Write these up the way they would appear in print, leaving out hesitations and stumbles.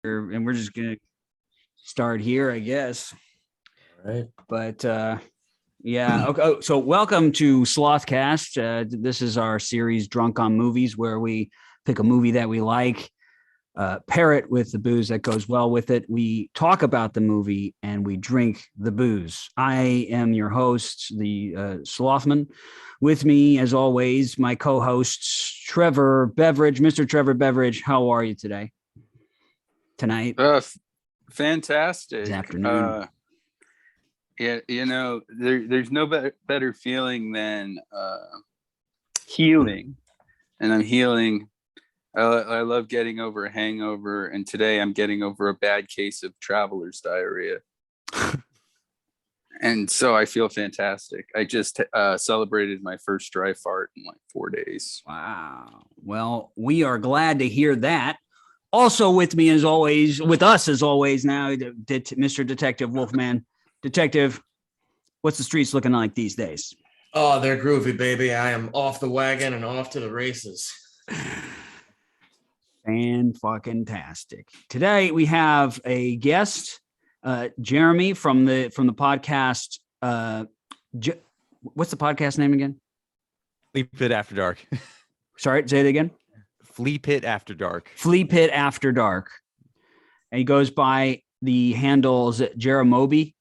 and we're just gonna start here, I guess. All right. But yeah, okay. Oh, so welcome to Slothcast. This is our series, Drunk on Movies, where we pick a movie that we like, pair it with the booze that goes well with it. We talk about the movie and we drink the booze. I am your host, the Slothman. With me, as always, my co-hosts, Trevor Beveridge. Mr. Trevor Beveridge, how are you today? Tonight? Fantastic. This afternoon. Yeah, there's no better feeling than healing, and I'm healing. I love getting over a hangover, and today I'm getting over a bad case of traveler's diarrhea. And so I feel fantastic. I just celebrated my first dry fart in like 4 days. Wow. Well, we are glad to hear that. Also with me as always, with us as always now, Mr. Detective Wolfman. Detective, what's the streets looking like these days? Oh, they're groovy, baby. I am off the wagon and off to the races. Fan-fucking-tastic. Today we have a guest, Jeremy from the podcast. What's the podcast name again? Flea Pit After Dark. Sorry, say it again. Flea Pit After Dark. Flea Pit After Dark. And he goes by the handles Jeremobie,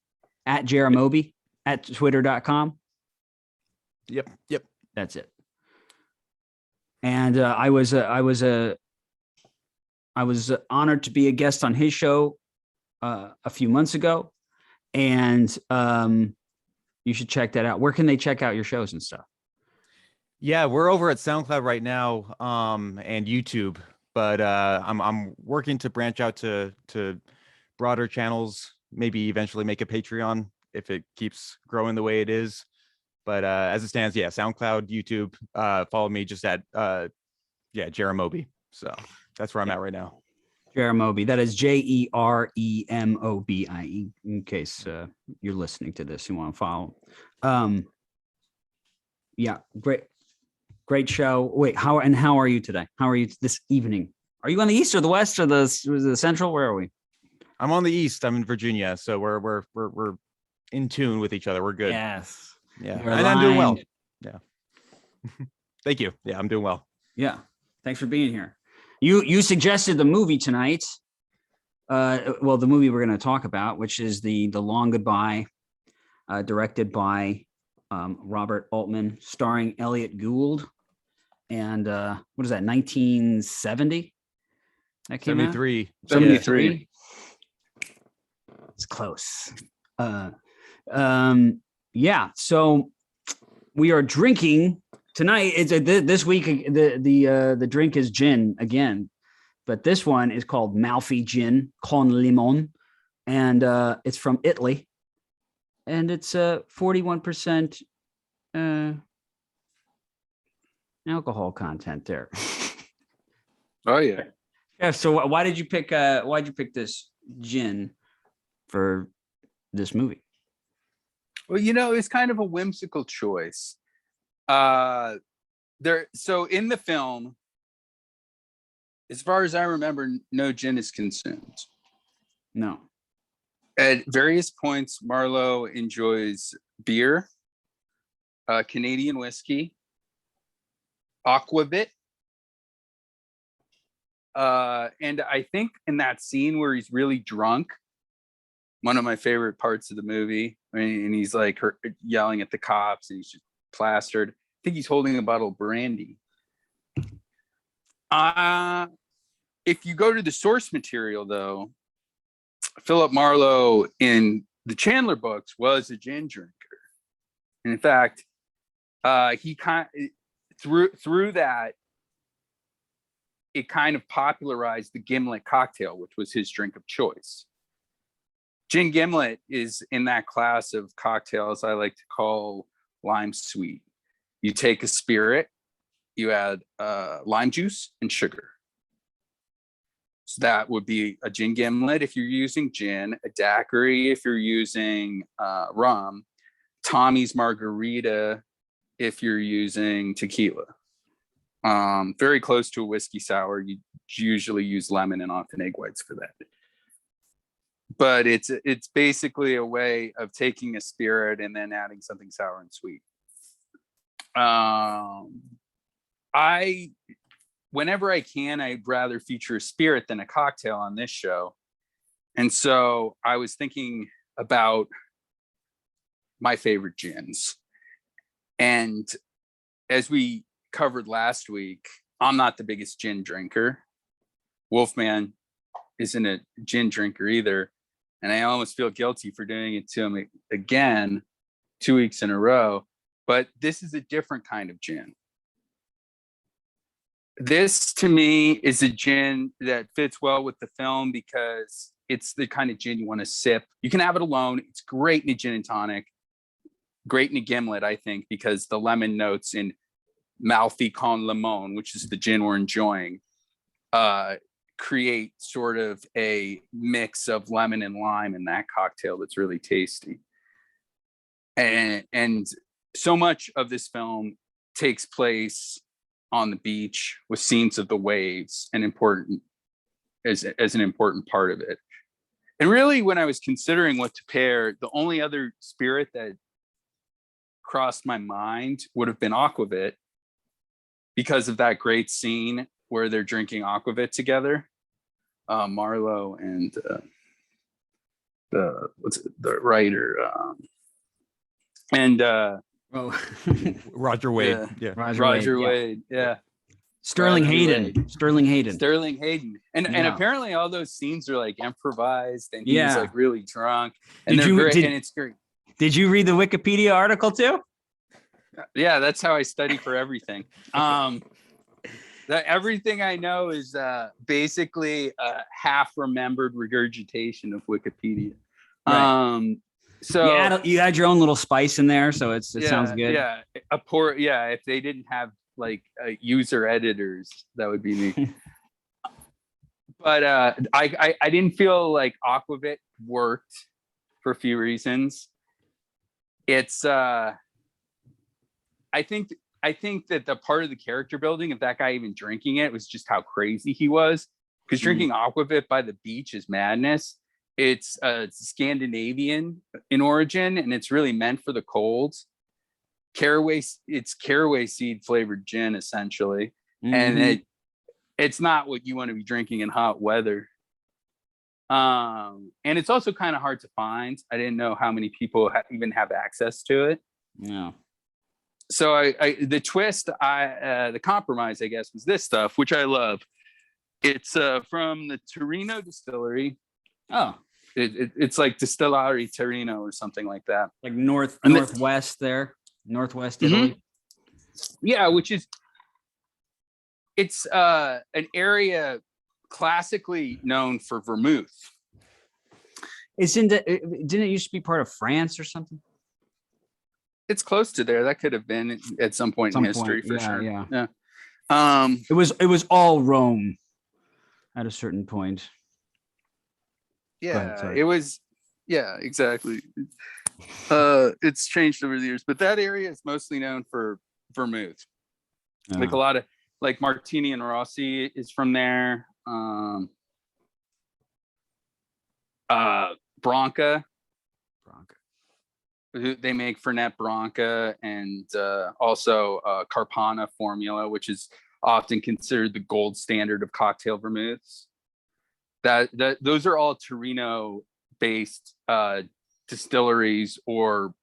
at Jeremobie, at twitter.com. Yep. That's it. And I was honored to be a guest on his show a few months ago. And you should check that out. Where can they check out your shows and stuff? Yeah, we're over at SoundCloud right now, and YouTube. But I'm working to branch out to broader channels. Maybe eventually make a Patreon if it keeps growing the way it is. But as it stands, yeah, SoundCloud, YouTube. Follow me just at Jeremobie. So that's where I'm at right now. Jeremobie. That is Jeremobie. In case you're listening to this, you want to follow. Yeah, great show. Wait, how are you today? How are you this evening? Are you on the east or the west or the central? Where are we? I'm on the east. I'm in Virginia, so we're in tune with each other. We're good. Yes. Yeah, and I'm doing well. Yeah. Thank you. Yeah, I'm doing well. Yeah. Thanks for being here. You suggested the movie tonight. The movie we're going to talk about, which is the Long Goodbye, directed by Robert Altman, starring Elliot Gould, and what is that? 1970. That came 73. out? 73. It's close. Yeah. So we are drinking tonight. It's this week. The drink is gin again, but this one is called Malfy gin con limone, and it's from Italy, and it's 41% alcohol content there. Oh yeah. Yeah. So why did you pick this gin for this movie? Well, it's kind of a whimsical choice. So in the film, as far as I remember, no gin is consumed. No. At various points, Marlowe enjoys beer, Canadian whiskey, aquavit, and I think in that scene where he's really drunk, one of my favorite parts of the movie, and he's like yelling at the cops, and he's just plastered. I think he's holding a bottle of brandy. If you go to the source material, though, Philip Marlowe in the Chandler books was a gin drinker, and in fact, he through that, it kind of popularized the gimlet cocktail, which was his drink of choice. Gin gimlet is in that class of cocktails I like to call lime sweet. You take a spirit, you add lime juice and sugar. So that would be a gin gimlet if you're using gin, a daiquiri if you're using rum, Tommy's margarita if you're using tequila. Very close to a whiskey sour. You usually use lemon and often egg whites for that. But it's basically a way of taking a spirit and then adding something sour and sweet. Whenever I can, I'd rather feature a spirit than a cocktail on this show. And so I was thinking about my favorite gins. And as we covered last week, I'm not the biggest gin drinker. Wolfman isn't a gin drinker either. And I almost feel guilty for doing it to him again 2 weeks in a row. But this is a different kind of gin. This, to me, is a gin that fits well with the film because it's the kind of gin you want to sip. You can have it alone. It's great in a gin and tonic. Great in a gimlet, I think, because the lemon notes in Malfy con Limone, which is the gin we're enjoying, create sort of a mix of lemon and lime in that cocktail that's really tasty. And so much of this film takes place on the beach with scenes of the waves and important as an important part of it. And really, when I was considering what to pair, the only other spirit that crossed my mind would have been aquavit, because of that great scene where they're drinking aquavit together, Marlowe and the writer Roger Wade. Yeah. Yeah. Roger Wade. Yeah. Sterling Roger Hayden. Wade. Sterling Hayden. Sterling Hayden. And Yeah. apparently all those scenes are like improvised, and he's Yeah. like really drunk. And Did they're you- great, did- and it's great. Did you read the Wikipedia article too? Yeah, that's how I study for everything. Everything I know is basically a half remembered regurgitation of Wikipedia. Right. So you add your own little spice in there, so it sounds good. Yeah, if they didn't have like user editors, that would be me. But I didn't feel like aquavit worked for a few reasons. It's I think that the part of the character building of that guy even drinking it was just how crazy he was, because drinking aquavit by the beach is madness. It's Scandinavian in origin, and it's really meant for the cold. It's caraway seed flavored gin essentially, and it's not what you want to be drinking in hot weather. And it's also kind of hard to find. I didn't know how many people even have access to it. Yeah. So the compromise, I guess, was this stuff, which I love. It's from the Torino distillery. Oh, it's like Distillery Torino or something like that. like northwest Italy. Yeah, it's an area classically known for vermouth. Didn't it used to be part of France or something? It's close to there. That could have been at some point in history for sure. Yeah. Yeah. It was all Rome at a certain point. Yeah, sorry. it was. Yeah, exactly. It's changed over the years, but that area is mostly known for vermouth. Like a lot of Martini and Rossi is from there. Branca. They make Fernet Branca, and also Carpana formula, which is often considered the gold standard of cocktail vermouths. Those are all Torino-based distilleries, or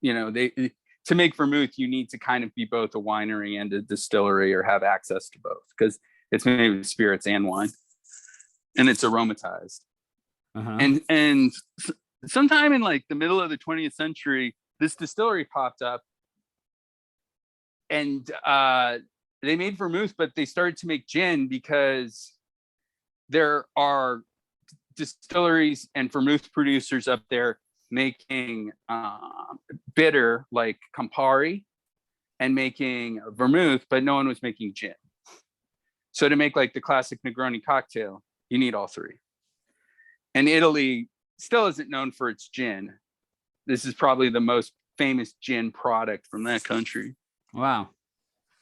to make vermouth, you need to kind of be both a winery and a distillery, or have access to both, because it's made with spirits and wine, and it's aromatized. And sometime in like the middle of the 20th century, this distillery popped up, and they made vermouth, but they started to make gin because there are distilleries and vermouth producers up there making bitter like Campari and making vermouth, but no one was making gin. So to make like the classic Negroni cocktail, you need all three. And Italy still isn't known for its gin. This is probably the most famous gin product from that country. Wow.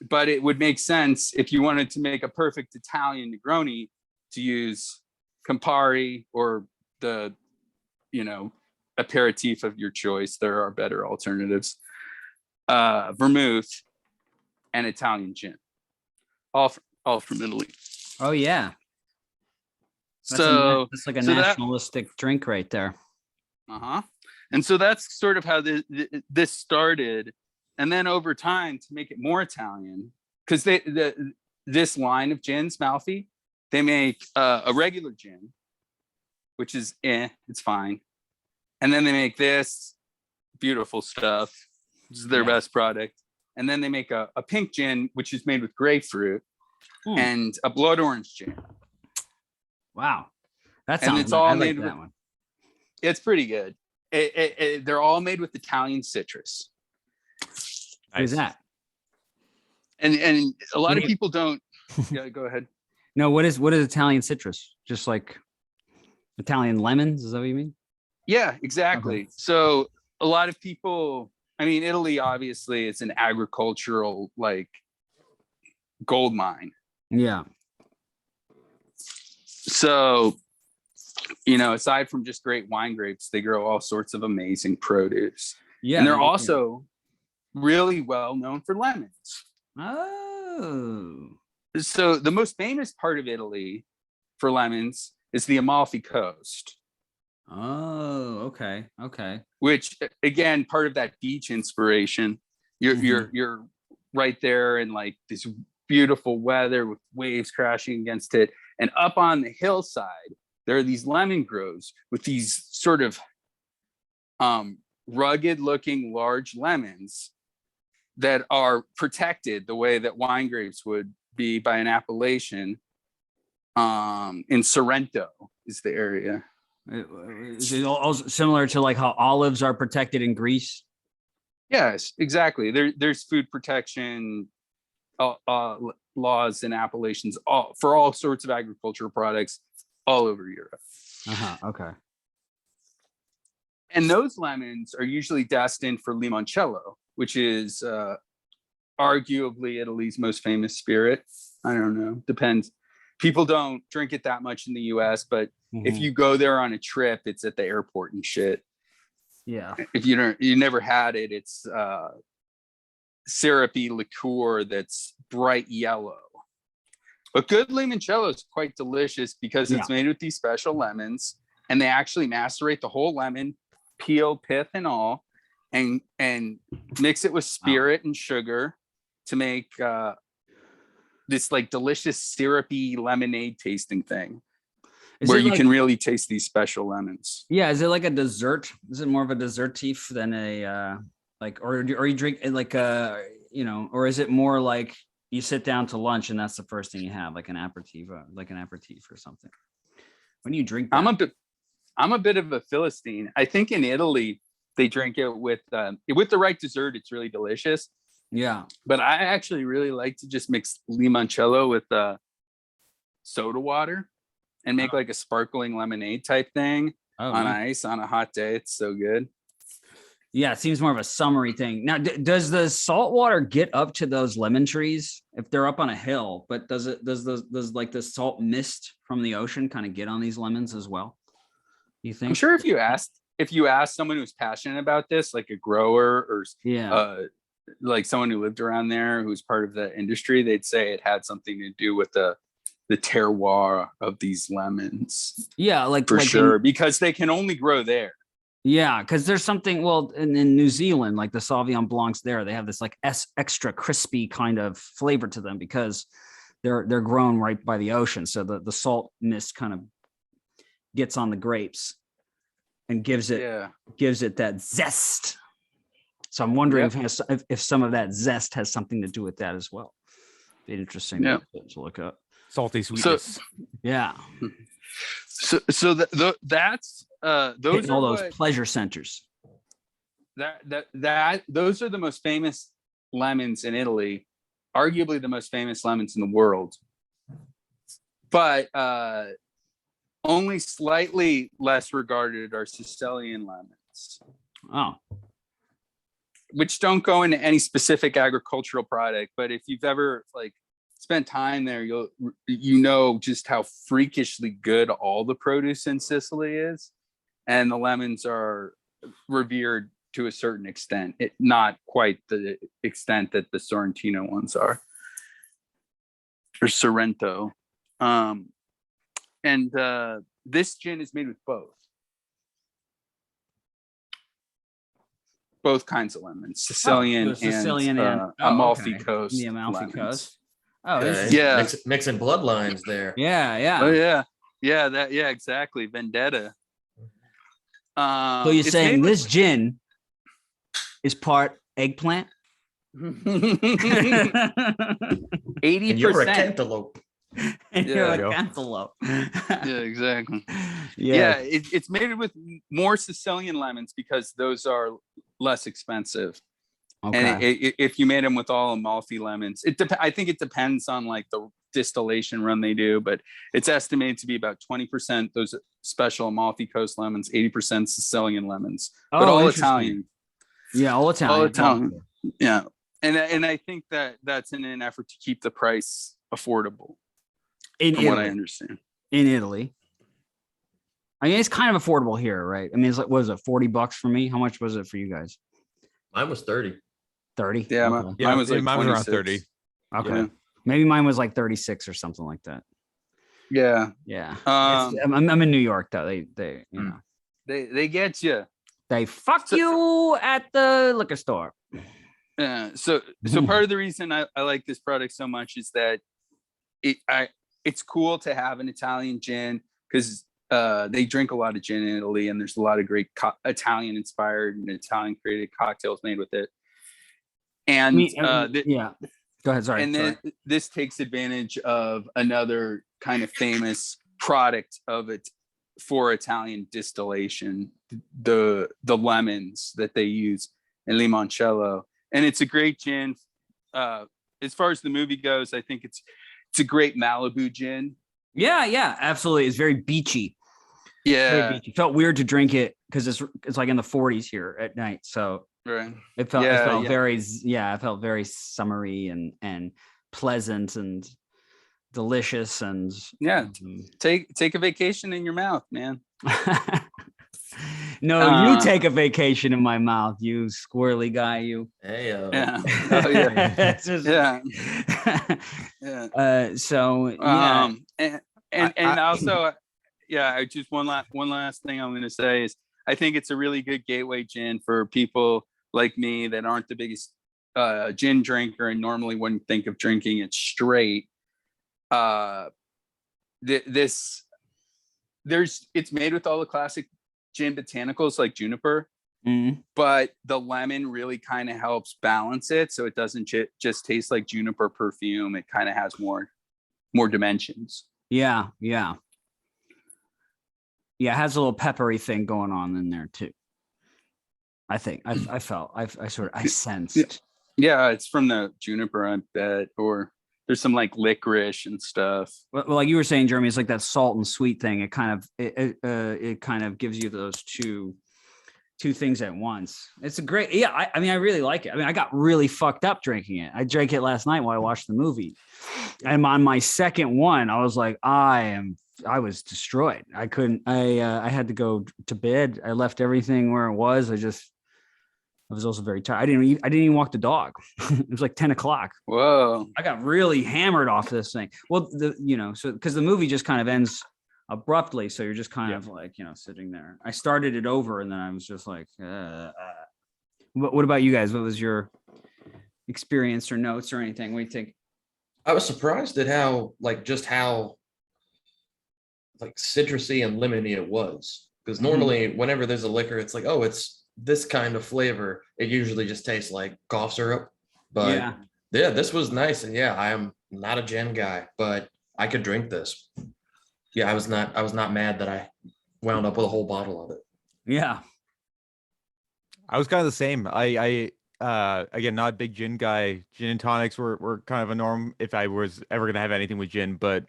but it would make sense if you wanted to make a perfect Italian Negroni to use Campari or the, aperitif of your choice. There are better alternatives. Vermouth and Italian gin, all from Italy. Oh yeah. That's like a nationalistic drink right there. And so that's sort of how this started. And then over time, to make it more Italian, because this line of gins, Malfy, they make a regular gin, which is it's fine. And then they make this beautiful stuff. This is their best product. And then they make a pink gin, which is made with grapefruit, and a blood orange gin. Wow. That sounds it's all I made like that with, one. It's pretty good. They're all made with Italian citrus. Who's that? And a lot of people don't. Yeah, go ahead. No, what is Italian citrus? Just like Italian lemons? Is that what you mean? Yeah, exactly. Okay. So a lot of people, Italy, obviously, it's an agricultural gold mine. Yeah. So, aside from just great wine grapes, they grow all sorts of amazing produce. Yeah. And they're also really well known for lemons. Oh. So the most famous part of Italy for lemons is the Amalfi Coast. Oh, okay. Which, again, part of that beach inspiration. You're right there in this beautiful weather with waves crashing against it. And up on the hillside, there are these lemon groves with these sort of rugged looking large lemons that are protected the way that wine grapes would be by an appellation. In Sorrento is the area. Is it also similar to how olives are protected in Greece? Yes, exactly. There's food protection laws and appellations for all sorts of agricultural products all over Europe. Okay. And those lemons are usually destined for limoncello, which is arguably Italy's most famous spirit. I don't know, depends. People don't drink it that much in the US, but if you go there on a trip, it's at the airport and shit. Yeah. If you never had it, it's syrupy liqueur that's bright yellow. But good limoncello is quite delicious because it's made with these special lemons, and they actually macerate the whole lemon, peel, pith, and all, and mix it with spirit and sugar to make this delicious syrupy lemonade tasting thing. Where you can really taste these special lemons. Yeah, is it like a dessert? Is it more of a dessertif than a or you drink it or is it more like you sit down to lunch and that's the first thing you have, like an aperitif or something? When you drink that? I'm a bit of a Philistine. I think in Italy they drink it with the right dessert. It's really delicious. Yeah, but I actually really like to just mix limoncello with soda water and make a sparkling lemonade type thing on ice on a hot day. It's so good. Yeah, it seems more of a summery thing. Now, does the salt water get up to those lemon trees if they're up on a hill? But does the salt mist from the ocean kind of get on these lemons as well? You think? I'm sure if you ask someone who's passionate about this, like a grower or someone who lived around there who's part of the industry, they'd say it had something to do with the terroir of these lemons. Yeah, sure, because they can only grow there. Yeah, because there's something, in New Zealand, like the Sauvignon Blancs there, they have this extra crispy kind of flavor to them because they're grown right by the ocean. So the salt mist kind of gets on the grapes and gives it that zest. So I'm wondering if some of that zest has something to do with that as well. Be interesting to look up. Salty sweetness. So that's those are all those pleasure centers. Those are the most famous lemons in Italy, arguably the most famous lemons in the world, but only slightly less regarded are Sicilian lemons. Oh, which don't go into any specific agricultural product, but if you've ever like spent time there, you know just how freakishly good all the produce in Sicily is, and the lemons are revered to a certain extent, not quite the extent that the Sorrentino ones are, or Sorrento. And this gin is made with both kinds of lemons, Sicilian, Sicilian and Amalfi Coast. The Amalfi lemons. Coast. Oh, Okay. Yeah. Mixing bloodlines there. yeah. Oh yeah, exactly. Vendetta. So you're saying this gin is part eggplant? 80%. And you're a cantaloupe. And you're Yeah. a cantaloupe. Yeah, exactly. Yeah. Yeah, it's made with more Sicilian lemons because those are less expensive. Okay. And if you made them with all Amalfi lemons, I think it depends on like the distillation run they do, but it's estimated to be about 20% those special Amalfi Coast lemons, 80% Sicilian lemons, but all interesting. Italian. Yeah, all Italian. All Italian. Yeah, and I think that's in an effort to keep the price affordable. In from what I Italy. understand. In Italy. I mean, it's kind of affordable here, right? I mean, it's like, what is it, $40 for me? How much was it for you guys? Mine was 30. 30? Yeah, Okay. mine was like mine was around 26. 30. Okay. Yeah. Maybe mine was like 36 or something like that. Yeah. Yeah. Um, I'm in New York though. They you know, They get you. they fuck you at the liquor store. So part of the reason I like this product so much is that it's cool to have an Italian gin because they drink a lot of gin in Italy, and there's a lot of great Italian inspired and Italian created cocktails made with it. And yeah, go ahead. Sorry. And then this takes advantage of another kind of famous product of it for Italian distillation, the lemons that they use in limoncello. And it's a great gin. As far as the movie goes, I think it's a great Malibu gin. Yeah, absolutely. It's very beachy. Yeah, very beachy. Felt weird to drink it because it's like in the 40s here at night. So right. it felt very summery and pleasant and delicious and take a vacation in your mouth, man. No, you take a vacation in my mouth, you squirrely guy, you. Hey, yeah. Oh, yeah. Yeah. So yeah. And also, yeah, just one last thing I'm going to say is I think it's a really good gateway gin for people like me that aren't the biggest gin drinker and normally wouldn't think of drinking it straight. It's made with all the classic gin botanicals like juniper, but the lemon really kind of helps balance it, so it doesn't just taste like juniper perfume. It kind of has more dimensions. Yeah, it has a little peppery thing going on in there too. I think I sensed. Yeah, it's from the juniper, I bet, or there's some like licorice and stuff. Well, like you were saying, Jeremy, it's like that salt and sweet thing. It kind of gives you those two things at once. It's a great, I mean, I really like it. I mean, I got really fucked up drinking it. I drank it last night while I watched the movie. And on my second one, I was like, I was destroyed. I couldn't, I had to go to bed. I left everything where it was. I was also very tired. I didn't even walk the dog. It was like 10 o'clock. Whoa. I got really hammered off this thing. Well, so because the movie just kind of ends abruptly. So you're just kind of like, sitting there. I started it over and then I was just like, What about you guys? What was your experience or notes or anything? What do you think? I was surprised at how citrusy and lemony it was. Because normally whenever there's a liquor, it's like, oh, it's this kind of flavor. It usually just tastes like cough syrup. But yeah, this was nice. And yeah, I am not a gin guy, but I could drink this. Yeah, I was not mad that I wound up with a whole bottle of it. Yeah. I was kind of the same. I again, not a big gin guy. Gin and tonics were kind of a norm if I was ever gonna have anything with gin, but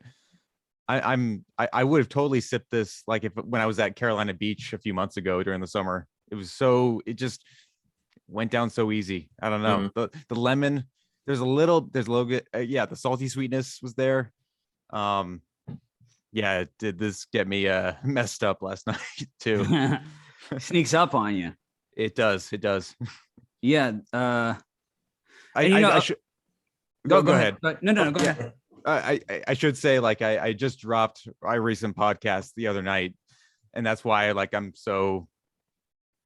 I would have totally sipped this like when I was at Carolina Beach a few months ago during the summer. It was went down so easy. I don't know. The lemon, there's a little bit, the salty sweetness was there. Yeah, it did this get me messed up last night too. Sneaks up on you. It does. Yeah. I should go ahead. No, go ahead. I should say, like, I just dropped my recent podcast the other night, and that's why like I'm so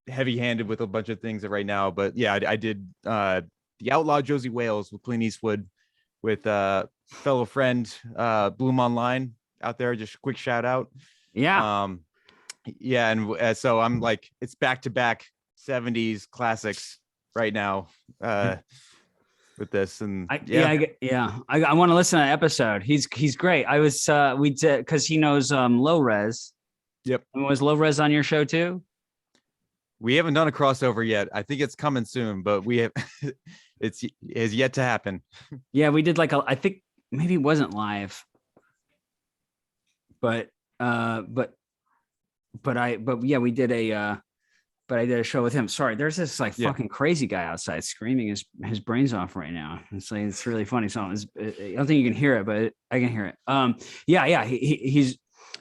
heavy-handed with a bunch of things right now. But yeah, I did The Outlaw Josie Wales with Clint Eastwood with fellow friend Bloom Online out there. Just a quick shout out. Yeah. Yeah, and so I'm like, it's back-to-back 70s classics right now with this. And I want to listen to that episode. He's great. I was we did, because he knows Low Res. Yep. And was Low Res on your show too? We haven't done a crossover yet. I think it's coming soon, but we have it has yet to happen. Yeah, we did like I think maybe it wasn't live. But we did I did a show with him. Sorry, there's this like fucking crazy guy outside screaming his brains off right now. It's like, it's really funny. So I don't think you can hear it, but I can hear it.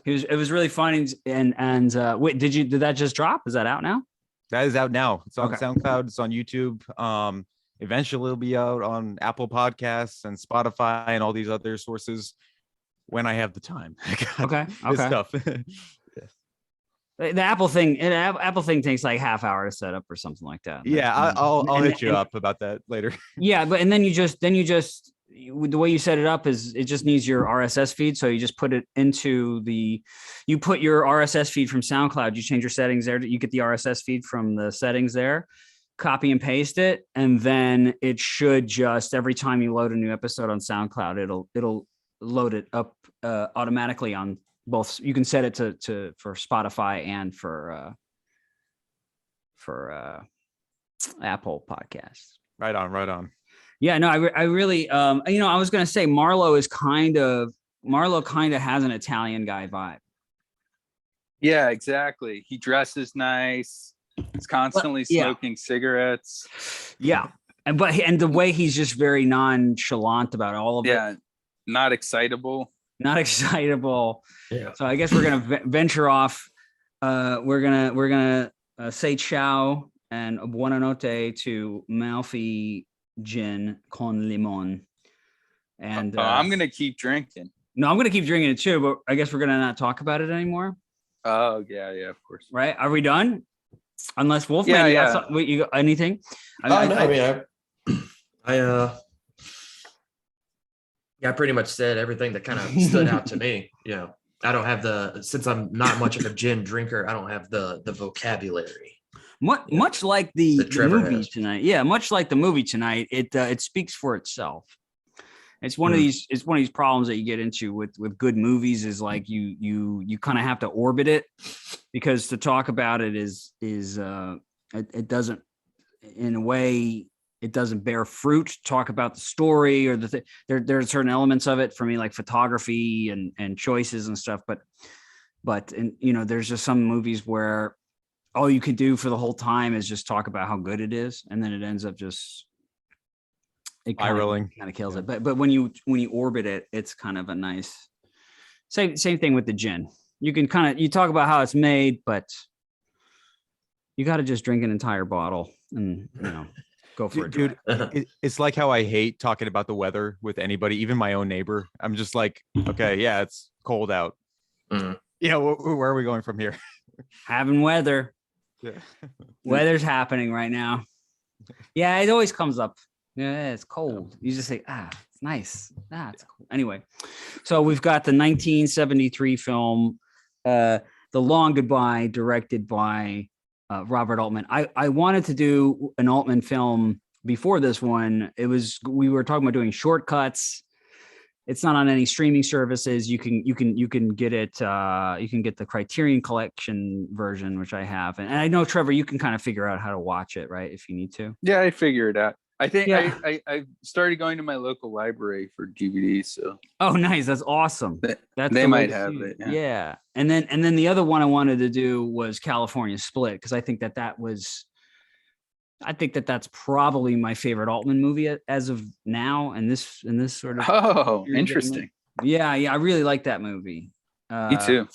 It was really funny. And wait, did that just drop? Is that out now? That is out now. It's on SoundCloud. It's on YouTube. Eventually it'll be out on Apple Podcasts and Spotify and all these other sources when I have the time. Okay. Stuff. The Apple thing takes like half hour to set up or something like that. Yeah, I'll hit you up about that later. Yeah, but and then you just the way you set it up is it just needs your RSS feed. So you just put it into you put your RSS feed from SoundCloud. You change your settings there. You get the RSS feed from the settings there. Copy and paste it, and then it should just every time you load a new episode on SoundCloud, it'll load it up automatically on both. You can set it to for Spotify and for Apple Podcasts. Right on. Yeah, no, I really I was gonna say Marlo kind of has an Italian guy vibe. Yeah, exactly. He dresses nice. He's constantly smoking cigarettes. Yeah, and the way he's just very nonchalant about all of it. Yeah, not excitable. Yeah. So I guess we're gonna venture off. We're gonna say ciao and buonanotte to Malfy gin con limone. And I'm gonna keep drinking. No, I'm gonna keep drinking it too. But I guess we're gonna not talk about it anymore. Oh yeah, of course. Right? Are we done? Unless Wolfman, you got anything? I pretty much said everything that kind of stood out to me. Yeah. I don't have since I'm not much of a gin drinker, I don't have the vocabulary. Much like the movie has. tonight. Yeah, much like the movie tonight, it speaks for itself. It's one of these problems that you get into with good movies is like you kind of have to orbit it, because to talk about it is it doesn't, in a way, it doesn't bear fruit. Talk about the story or there are certain elements of it for me, like photography and choices and stuff. But there's just some movies where all you could do for the whole time is just talk about how good it is, and then it ends up just kind of kills it. But when you orbit it, it's kind of a nice same thing with the gin. You can you talk about how it's made, but you got to just drink an entire bottle and go for it, dude. It's like how I hate talking about the weather with anybody, even my own neighbor. I'm just like, okay, yeah, it's cold out. Mm-hmm. Where are we going from here? Having weather. Yeah. Weather's happening right now. Yeah, it always comes up. Yeah, it's cold. You just say, it's nice. It's cool. Anyway, so we've got the 1973 film, The Long Goodbye, directed by Robert Altman. I wanted to do an Altman film before this one. We were talking about doing shortcuts. It's not on any streaming services. You can get it. You can get the Criterion Collection version, which I have. And I know, Trevor, you can kind of figure out how to watch it, right? If you need to. Yeah, I figure it out. I think I started going to my local library for DVDs. So. Oh, nice! That's awesome. They might have it. Yeah. And then the other one I wanted to do was California Split, because I think that was I think that's probably my favorite Altman movie as of now. And this sort of Oh, series that he made. interesting. Yeah, I really like that movie. Me too.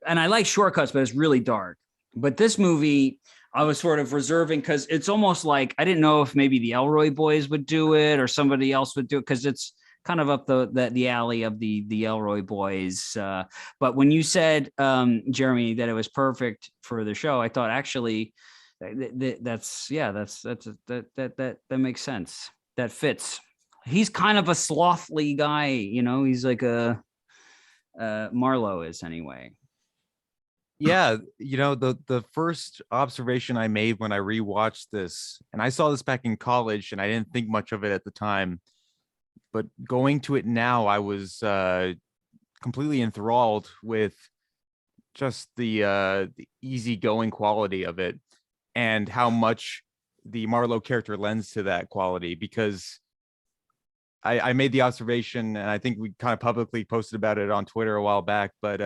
And I like Shortcuts, but it's really dark. But this movie, I was sort of reserving because it's almost like I didn't know if maybe the Elroy boys would do it or somebody else would do it because it's kind of up the alley of the Elroy boys. But when you said, Jeremy, that it was perfect for the show, I thought actually that makes sense. That fits. He's kind of a slothly guy, he's like a Marlowe is anyway. Yeah, the first observation I made when I rewatched this, and I saw this back in college and I didn't think much of it at the time, but going to it now, I was completely enthralled with just the easygoing quality of it and how much the Marlowe character lends to that quality. Because I made the observation, and I think we kind of publicly posted about it on Twitter a while back, but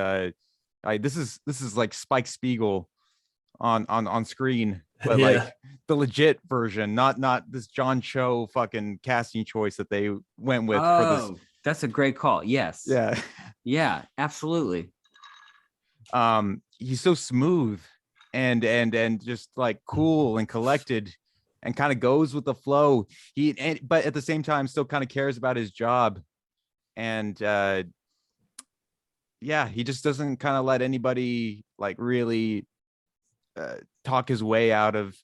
this is like Spike Spiegel on screen, but like the legit version, not this John Cho fucking casting choice that they went with for this. That's a great call. Yes. Yeah, absolutely. He's so smooth and just like cool and collected and kind of goes with the flow. But at the same time still kind of cares about his job. And he just doesn't kind of let anybody like really talk his way out of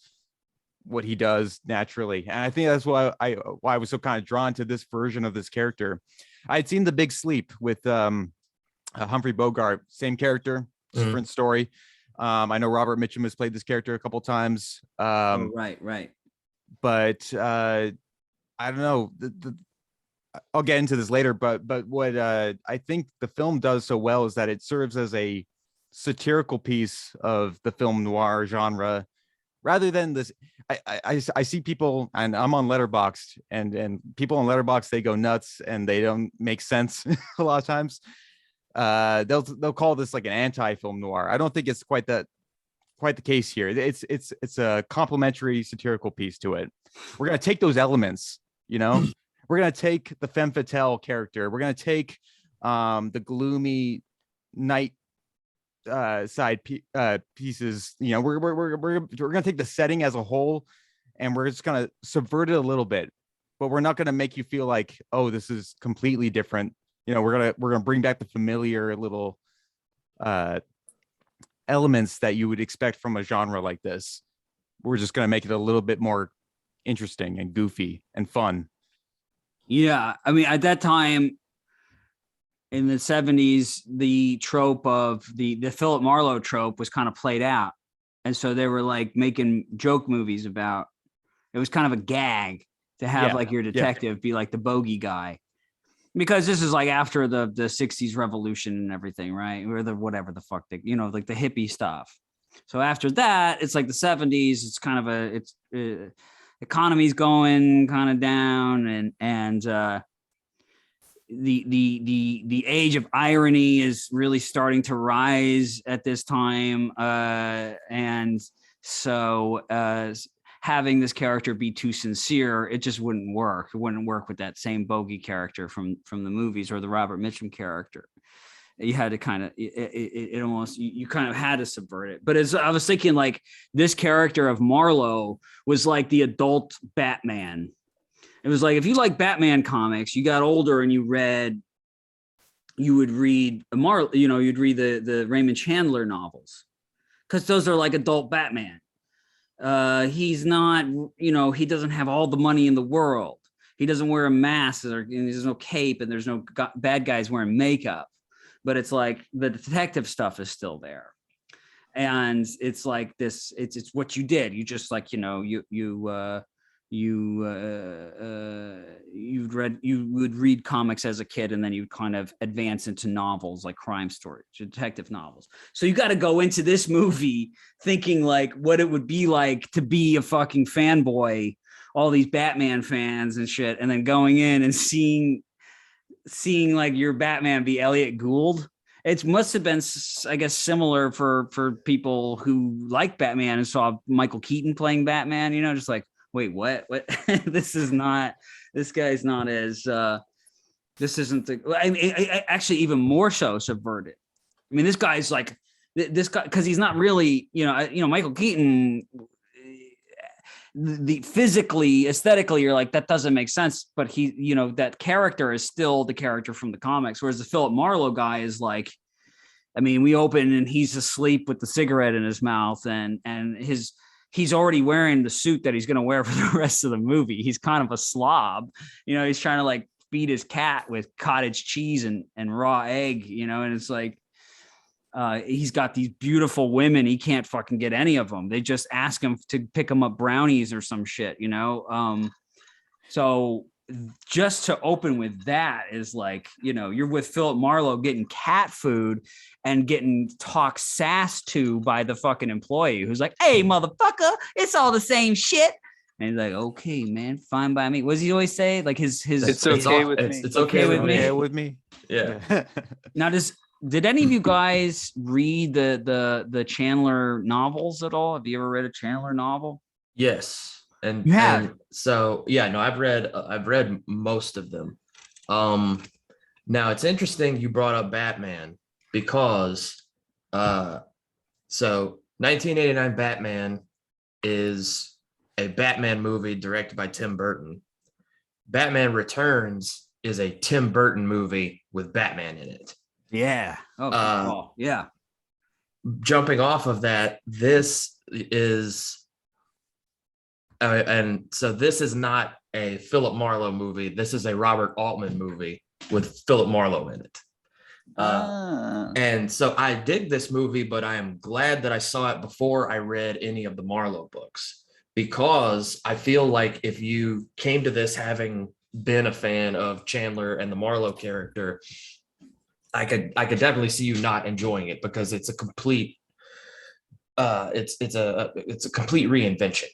what he does naturally. And I think that's why I was so kind of drawn to this version of this character. I had seen The Big Sleep with Humphrey Bogart, same character, different story. I know Robert Mitchum has played this character a couple times. Right. But I don't know. I'll get into this later, but what I think the film does so well is that it serves as a satirical piece of the film noir genre, rather than this. I see people, and I'm on Letterboxd, and people on Letterboxd, they go nuts and they don't make sense a lot of times. They'll call this like an anti-film noir. I don't think it's quite the case here. It's a complementary satirical piece to it. We're gonna take those elements, we're gonna take the femme fatale character. We're gonna take the gloomy night side pieces. We're gonna take the setting as a whole, and we're just gonna subvert it a little bit. But we're not gonna make you feel like, oh, this is completely different. We're gonna bring back the familiar little elements that you would expect from a genre like this. We're just gonna make it a little bit more interesting and goofy and fun. Yeah, I mean, at that time in the 70s, the trope of the Philip Marlowe trope was kind of played out. And so they were like making joke movies about it. Was kind of a gag to have like your detective be like the bogey guy. Because this is like after the 60s revolution and everything, right? Or the whatever the fuck, like the hippie stuff. So after that, it's like the 70s. It's kind of economy's going kind of down, and the age of irony is really starting to rise at this time, and so having this character be too sincere, it just wouldn't work. It wouldn't work with that same bogey character from the movies or the Robert Mitchum character. You had to kind of it almost you kind of had to subvert it. But as I was thinking, like this character of Marlowe was like the adult Batman. It was like if you like Batman comics, you got older and you would read you'd read the Raymond Chandler novels, because those are like adult Batman. He's not, he doesn't have all the money in the world. He doesn't wear a mask, and there's no cape, and there's no bad guys wearing makeup. But it's like the detective stuff is still there, and it's like this. It's what you did. You just like you would read comics as a kid, and then you'd kind of advance into novels like crime stories, detective novels. So you got to go into this movie thinking like what it would be like to be a fucking fanboy, all these Batman fans and shit, and then going in and seeing like your Batman be Elliot Gould it must have been, I guess, similar for people who like Batman and saw Michael Keaton playing Batman. You know, just like, wait, what? This is not. This guy's not as. This isn't the. I mean, actually, even more so subverted. I mean, this guy's like this guy because he's not really. Michael Keaton. The physically, aesthetically, you're like, that doesn't make sense. But that character is still the character from the comics. Whereas the Philip Marlowe guy is like, I mean, we open and he's asleep with the cigarette in his mouth, and he's already wearing the suit that he's going to wear for the rest of the movie. He's kind of a slob, he's trying to like feed his cat with cottage cheese and raw egg, and it's like, he's got these beautiful women. He can't fucking get any of them. They just ask him to pick him up brownies or some shit, So just to open with that is like, you're with Philip Marlowe getting cat food and getting talk sass to by the fucking employee who's like, hey, motherfucker, it's all the same shit. And he's like, okay, man, fine by me. What does he always say? Like his it's okay with me. It's okay with me. Okay with me. Yeah. Now, did any of you guys read the Chandler novels at all? Have you ever read a Chandler novel? Yes. And you have. And so yeah, no, I've read most of them. Now it's interesting you brought up Batman because so 1989 Batman is a Batman movie directed by Tim Burton. Batman Returns is a Tim Burton movie with Batman in it. Yeah. Oh, yeah. Jumping off of that, this is and so this is not a Philip Marlowe movie. This is a Robert Altman movie with Philip Marlowe in it. And so I dig this movie, but I am glad that I saw it before I read any of the Marlowe books, because I feel like if you came to this having been a fan of Chandler and the Marlowe character, I could definitely see you not enjoying it, because it's a complete it's a complete reinvention.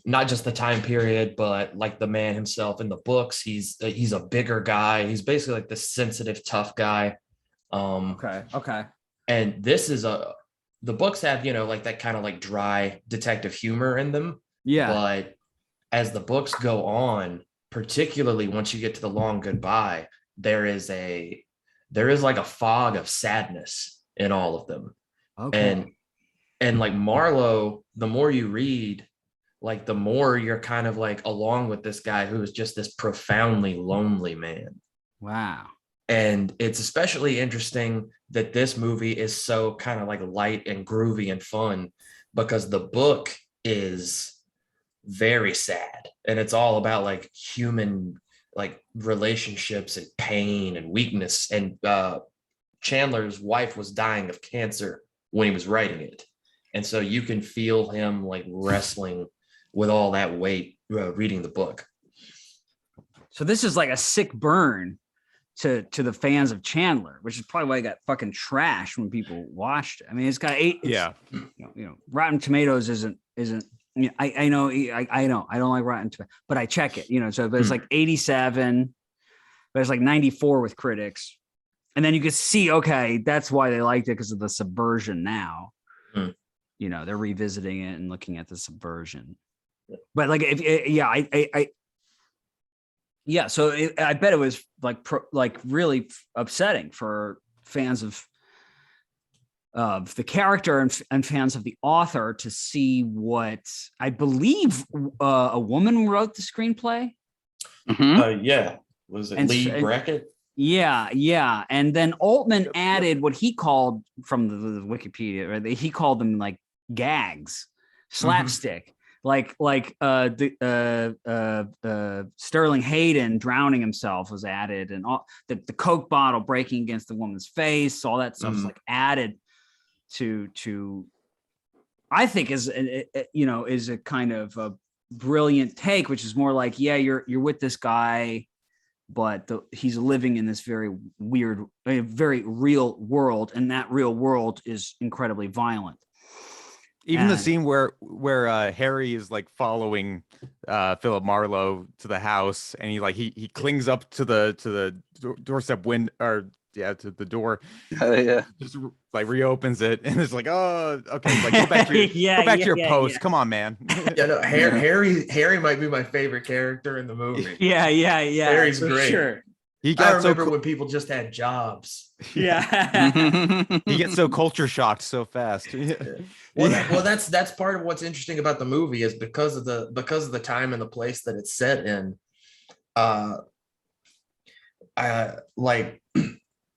Not just the time period, but like the man himself in the books. He's a bigger guy. He's basically like the sensitive, tough guy. Okay. And this is the books have, like that kind of like dry detective humor in them. Yeah. But as the books go on, particularly once you get to the Long Goodbye, there is like a fog of sadness in all of them. Okay. And like Marlowe, the more you read, like the more you're kind of like along with this guy who is just this profoundly lonely man. Wow. And it's especially interesting that this movie is so kind of like light and groovy and fun, because the book is very sad, and it's all about like human like relationships and pain and weakness. And Chandler's wife was dying of cancer when he was writing it. And so you can feel him like wrestling with all that weight reading the book. So this is like a sick burn to the fans of Chandler, which is probably why it got fucking trashed when people watched it. I mean, it's got Rotten Tomatoes isn't. I know I don't like Rotten Tomatoes, but I check it. But it's like 87, but it's like 94 with critics, and then you can see, okay, that's why they liked it, because of the subversion. Now, they're revisiting it and looking at the subversion. But like, so I bet it was like really upsetting for fans of the character and fans of the author to see what I believe a woman wrote the screenplay. Yeah, was it Lee Brackett? Yeah, and then Altman added what he called, from the Wikipedia, right? He called them like gags, slapstick. Like Sterling Hayden drowning himself was added, and all the Coke bottle breaking against the woman's face, all that stuff is like added to I think is a kind of a brilliant take, which is more like, yeah, you're with this guy, but he's living in this very weird, very real world, and that real world is incredibly violent. Even the scene where Harry is like following Philip Marlowe to the house, and he clings up to the doorstep window or to the door, Yeah. just like reopens it, and it's like, oh, okay, like go back to your go back to your post. Come on, man. Yeah, no, Harry might be my favorite character in the movie. Yeah, Harry's for great. sure. He I got remember so when people just had jobs. Yeah. he gets so culture shocked so fast. Well, that's part of what's interesting about the movie is because of the time and the place that it's set in. Like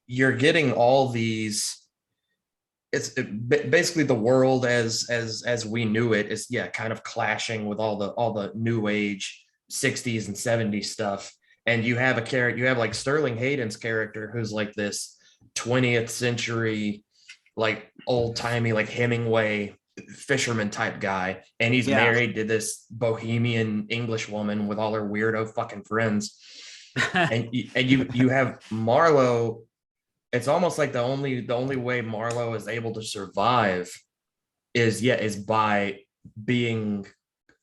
you're getting all these. Basically the world as we knew it is kind of clashing with all the new age 60s and 70s stuff. And you have like Sterling Hayden's character who's like this 20th century, like old timey, like Hemingway fisherman type guy. And he's married to this bohemian English woman with all her weirdo fucking friends. and you have Marlowe. It's almost like the only way Marlowe is able to survive is by being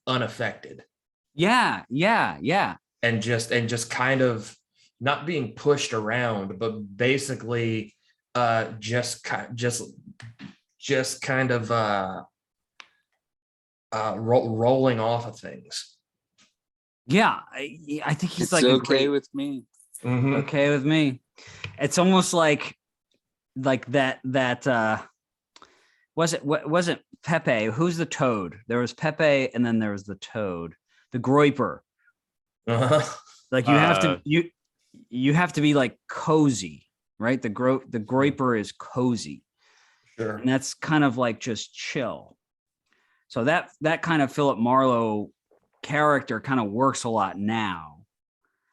unaffected. Yeah. And just kind of not being pushed around, but basically just kind of rolling off of things. Yeah, I think he's It's like okay with me. Mm-hmm. Okay with me. It's almost like that wasn't Pepe. Who's the toad? There was Pepe and then there was the toad, the groiper. Uh-huh. Like you have to be like cozy, right? The groiper is cozy. Sure. And that's kind of like just chill. So that kind of Philip Marlowe character kind of works a lot now.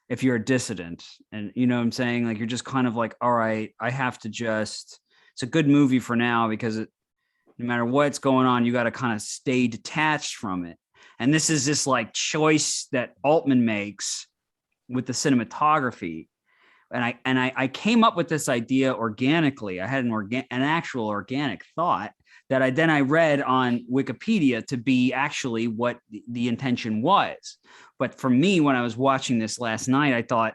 If you're a dissident, and you know what I'm saying, like you're just kind of like, all right, I have to just, it's a good movie for now because no matter what's going on, you got to kind of stay detached from it. And this is this like choice that Altman makes with the cinematography. And I came up with this idea organically. I had an actual organic thought that I read on Wikipedia to be actually what the intention was. But for me, when I was watching this last night, I thought,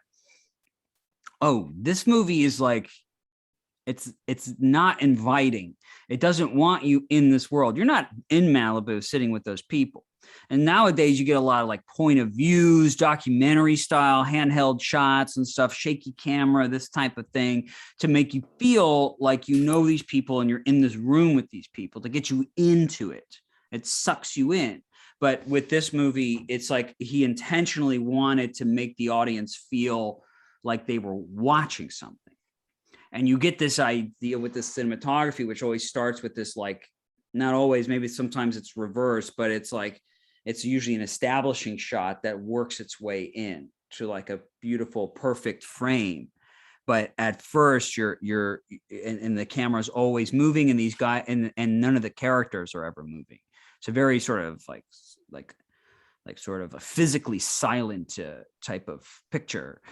oh, this movie is like, it's not inviting. It doesn't want you in this world. You're not in Malibu sitting with those people. And nowadays you get a lot of like point of views, documentary style, handheld shots and stuff, shaky camera, this type of thing to make you feel like you know these people and you're in this room with these people to get you into it. It sucks you in. But with this movie, it's like he intentionally wanted to make the audience feel like they were watching something. And you get this idea with this cinematography, which always starts with this, like, not always, maybe sometimes it's reversed, but it's like, it's usually an establishing shot that works its way in to like a beautiful, perfect frame. But at first you're and the camera is always moving and these guys and none of the characters are ever moving. It's a very sort of like sort of a physically silent type of picture,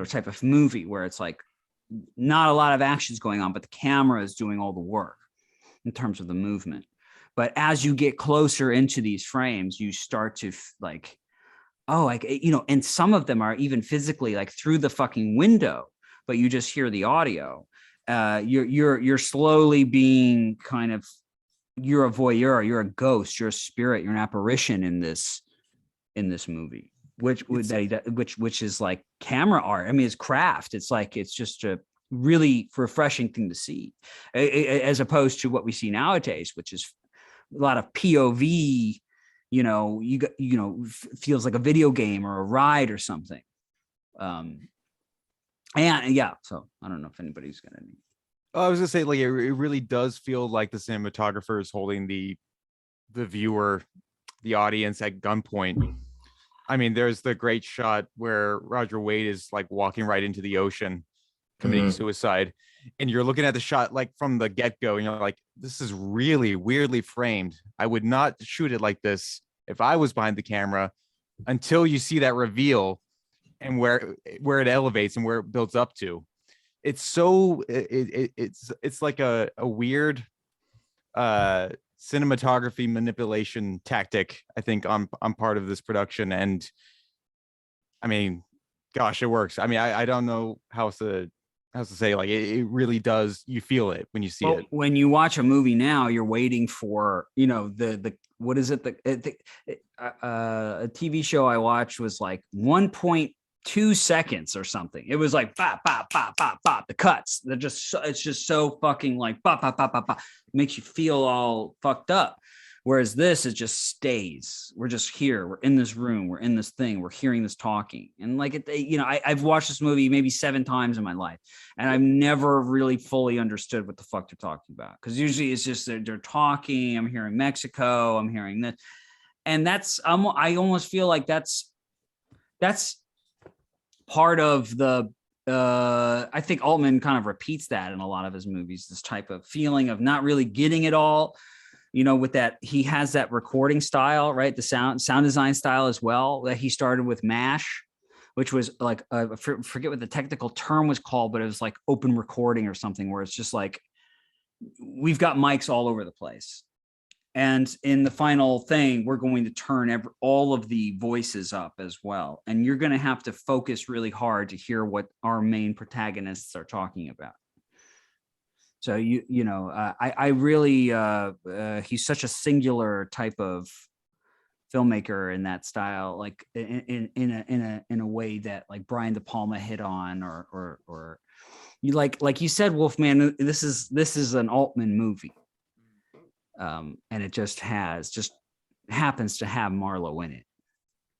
type of movie where it's like not a lot of action's going on, but the camera is doing all the work in terms of the movement. But as you get closer into these frames, you start to like, oh, like, and some of them are even physically like through the fucking window, but you just hear the audio. You're slowly being kind of, you're a voyeur, you're a ghost, you're a spirit, you're an apparition in this movie, which is like camera art. I mean, it's craft. It's like, it's just a really refreshing thing to see, as opposed to what we see nowadays, which is a lot of POV, feels like a video game or a ride or something. And yeah, so I don't know if anybody's got any. I was gonna say, like, it really does feel like the cinematographer is holding the viewer, the audience at gunpoint. I mean, there's the great shot where Roger Wade is like walking right into the ocean, committing suicide, and you're looking at the shot like from the get-go, and you're like, this is really weirdly framed. I would not shoot it like this if I was behind the camera, until you see that reveal and where it elevates and where it builds up to. It's so it's like a weird cinematography manipulation tactic, I think, on part of this production. And I mean, gosh, it works. I mean, I don't know how else to has to say, like it really does. You feel it when you see it. When you watch a movie now, you're waiting for, you know, the what is it? A TV show I watched was like 1.2 seconds or something. It was like bop, bop, bop, bop, bop. The cuts. It's just so fucking like bop, bop, bop, bop, bop. It makes you feel all fucked up. Whereas this, it just stays. We're just here. We're in this room. We're in this thing. We're hearing this talking. And like, you know, I've watched this movie maybe 7 times in my life, and I've never really fully understood what the fuck they're talking about. Because usually it's just they're talking. I'm hearing Mexico. I'm hearing this, and I almost feel like that's part of the. I think Altman kind of repeats that in a lot of his movies. This type of feeling of not really getting it all. You know, with that, he has that recording style, right? The sound design style as well, that he started with MASH, which was like, I forget what the technical term was called, but it was like open recording or something, where it's just like, we've got mics all over the place. And in the final thing, we're going to turn all of the voices up as well. And you're going to have to focus really hard to hear what our main protagonists are talking about. So I really he's such a singular type of filmmaker in that style, like in a way that like Brian De Palma hit on, or you like you said, Wolfman. This is an Altman movie, and it just happens to have Marlowe in it.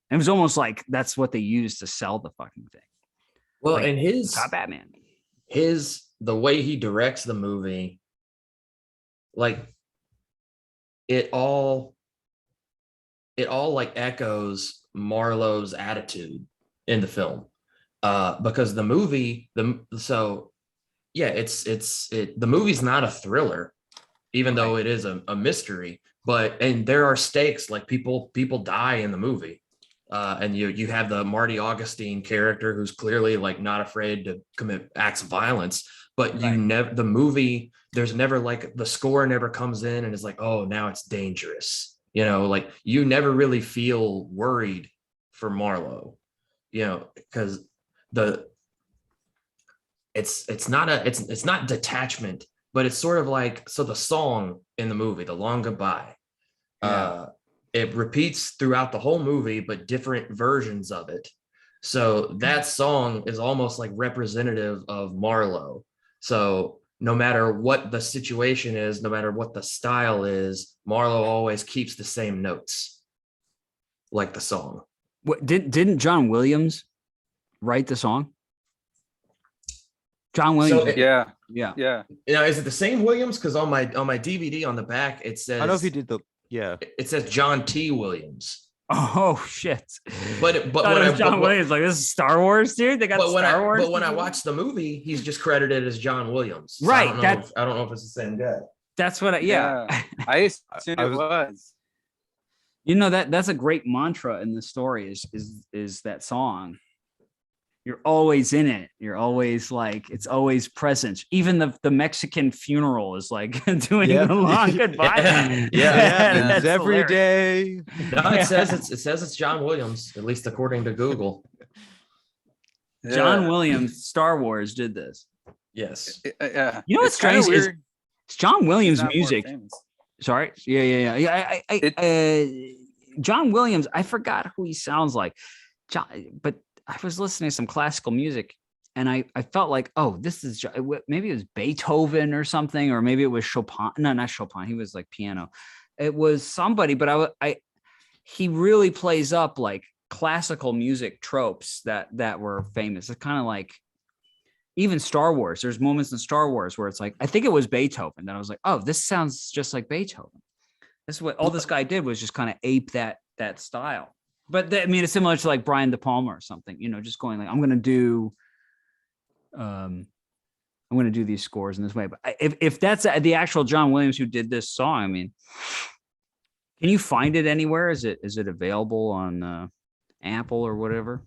It was almost like that's what they used to sell the fucking thing. Well, like, and Top Batman. The way he directs the movie, like it all like echoes Marlowe's attitude in the film, because the movie, the movie's not a thriller, even though it is a mystery, and there are stakes, like people die in the movie. And you have the Marty Augustine character who's clearly like not afraid to commit acts of violence, but the movie, there's never like the score never comes in and is like, oh, now it's dangerous. You know, like you never really feel worried for Marlowe, you know, because it's not detachment, but it's sort of like, so the song in the movie, The Long Goodbye, it repeats throughout the whole movie, but different versions of it. So that song is almost like representative of Marlowe. So no matter what the situation is, no matter what the style is, Marlowe always keeps the same notes, like the song. What didn't John Williams write the song? John Williams. So yeah. Now, is it the same Williams? Because on my DVD on the back it says, I don't know if he did the. Yeah, it says John T. Williams. Oh shit! But when John Williams, like, this is Star Wars, dude. They got Star Wars. But when I watch the movie, he's just credited as John Williams. So right. I don't know if it's the same guy. That's what. I assumed it was. You know, that's a great mantra in the story. Is that song? You're always in it. You're always like, it's always present. Even the Mexican funeral is like doing the long goodbye. It's every day. No, it says it's John Williams, at least according to Google. John Williams, Star Wars did this. Yes. Yeah. You know what's strange is it's John Williams' music. Sorry. Yeah. John Williams, I forgot who he sounds like. But I was listening to some classical music, and I felt like, oh, this is maybe it was Beethoven or something, or maybe it was Chopin. No, not Chopin. He was like piano. It was somebody, but he really plays up like classical music tropes that were famous. It's kind of like even Star Wars. There's moments in Star Wars where it's like, I think it was Beethoven. Then I was like, oh, this sounds just like Beethoven. This is what all this guy did, was just kind of ape that style. But I mean, it's similar to like Brian De Palma or something, you know, just going like, I'm going to do these scores in this way. But if that's the actual John Williams who did this song, I mean, can you find it anywhere? Is it available on Apple or whatever?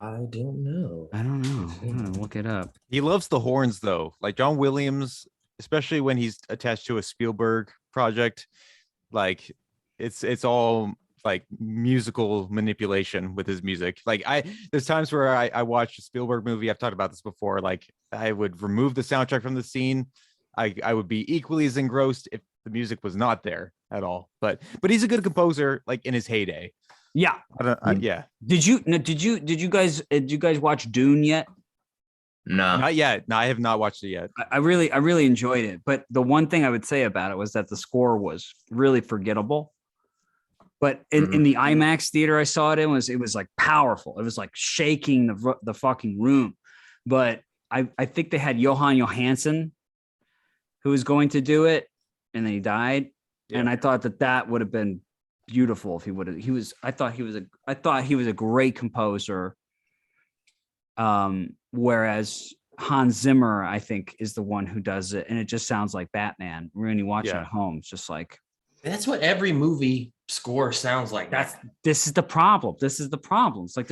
I don't know. I'm gonna look it up. He loves the horns though. Like John Williams, especially when he's attached to a Spielberg project, like it's all like musical manipulation with his music. Like there's times where I watch a Spielberg movie. I've talked about this before. Like I would remove the soundtrack from the scene. I would be equally as engrossed if the music was not there at all. But he's a good composer, like in his heyday. Yeah. Yeah. Did you guys watch Dune yet? No. Not yet. No, I have not watched it yet. I really enjoyed it. But the one thing I would say about it was that the score was really forgettable. But in the IMAX theater I saw it in, it was like powerful. It was like shaking the fucking room. But I think they had Johan Johansson, who was going to do it, and then he died. Yeah. And I thought that would have been beautiful if he would have. I thought he was a great composer. Whereas Hans Zimmer, I think, is the one who does it, and it just sounds like Batman. When you watch it at home, it's just like that's what every movie score sounds like. This is the problem. It's like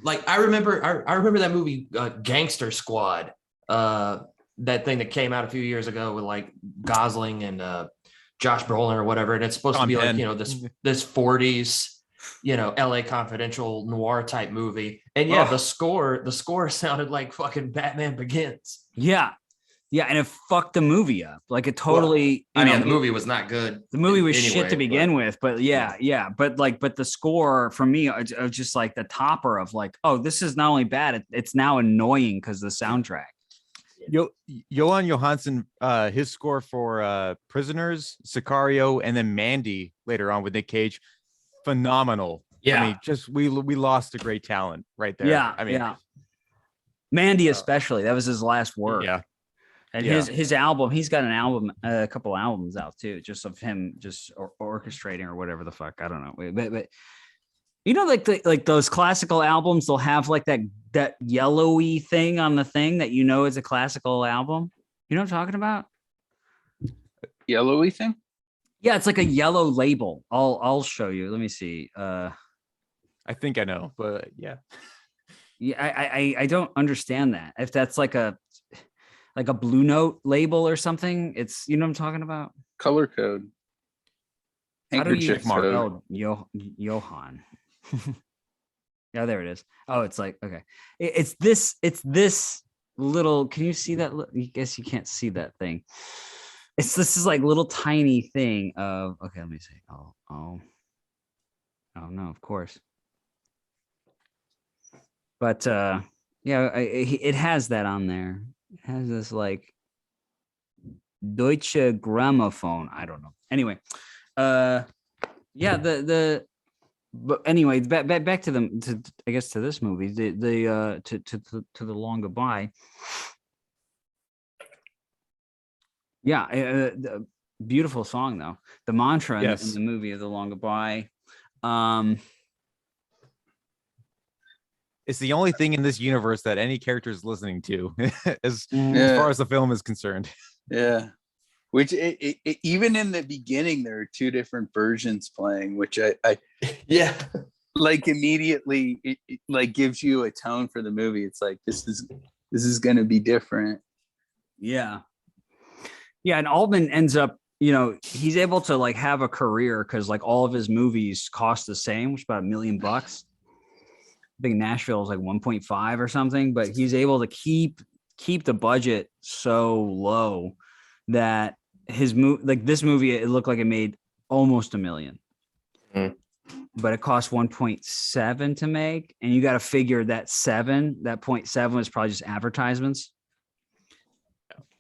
like I remember that movie Gangster Squad. That thing that came out a few years ago with like Gosling and Josh Brolin or whatever, and it's supposed to be like, you know, this 40s, you know, LA Confidential noir type movie. And the score sounded like fucking Batman Begins. Yeah, and it fucked the movie up. Like it totally. Well, the movie was not good. The movie was shit to begin with, but but the score for me was just like the topper of like, oh, this is not only bad, it's now annoying because the soundtrack. Johan Johansson, his score for Prisoners, Sicario, and then Mandy later on with Nick Cage, phenomenal. Yeah, I mean, just we lost a great talent right there. Yeah, I mean, Mandy especially. That was his last work. Yeah, and his album. He's got an album, a couple albums out too, just of him just orchestrating or whatever the fuck. I don't know, but you know, like those classical albums, they'll have like that yellowy thing on the thing that you know is a classical album. You know what I'm talking about? Yellowy thing? Yeah, it's like a yellow label. I'll show you. Let me see. I think I know, but yeah. Yeah, I don't understand that. If that's like a Blue Note label or something, it's, you know what I'm talking about? Color code. How do you spell Johan? Yeah, there it is. Oh, it's like, okay. It's this little, can you see that? I guess you can't see that thing. This is like little tiny thing of, okay, let me see. Oh no, of course. But it has that on there. It has this like Deutsche Grammophon. I don't know. Anyway, but anyway, back to this movie, to The Long Goodbye. Yeah, beautiful song though. The mantra in the movie of The Long Goodbye. It's the only thing in this universe that any character is listening to, as far as the film is concerned. Yeah. Which even in the beginning, there are two different versions playing, which I like immediately it like gives you a tone for the movie. It's like this is going to be different. Yeah, and Altman ends up, you know, he's able to like have a career because like all of his movies cost the same, which is about $1 million. I think Nashville is like 1.5 or something, but he's able to keep the budget so low that his this movie, it looked like it made almost $1 million, but it cost 1.7 to make. And you got to figure that 0.7 was probably just advertisements.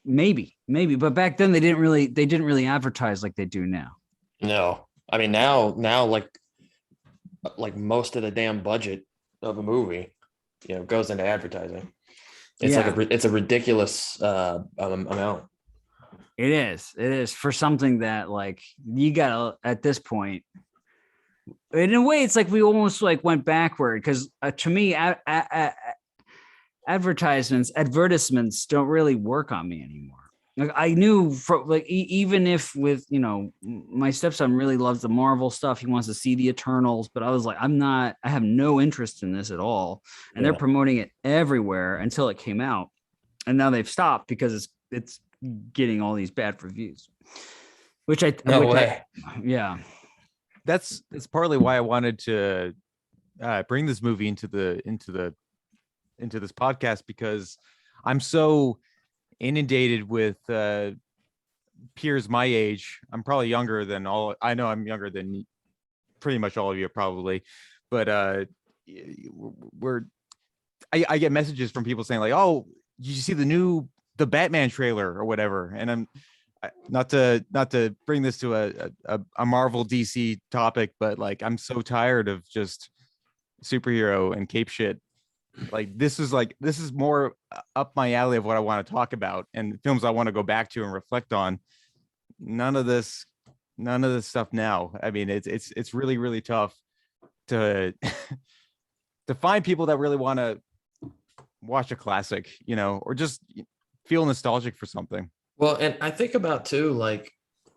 Maybe, but back then they didn't really advertise like they do now. No, I mean now like most of the damn budget of a movie, you know, goes into advertising. It's it's a ridiculous amount. It is for something that like you gotta, at this point, in a way, it's like we almost like went backward because to me, advertisements don't really work on me anymore. Like I knew even if with, you know, my stepson really loves the Marvel stuff, he wants to see the Eternals, but I was like, I have no interest in this at all. And they're promoting it everywhere until it came out, and now they've stopped because it's getting all these bad reviews. Which no way. Yeah. that's partly why I wanted to bring this movie into this podcast, because I'm so inundated with peers my age. I'm probably younger than all. I know I'm younger than pretty much all of you probably, but I get messages from people saying like, "Oh, did you see the Batman trailer or whatever?" And not to bring this to a Marvel DC topic, but like I'm so tired of just superhero and cape shit. Like this is more up my alley of what I want to talk about and films I want to go back to and reflect on. None of this stuff now. I mean, it's really, really tough to to find people that really want to watch a classic, or just feel nostalgic for something. Well, and I think about too, like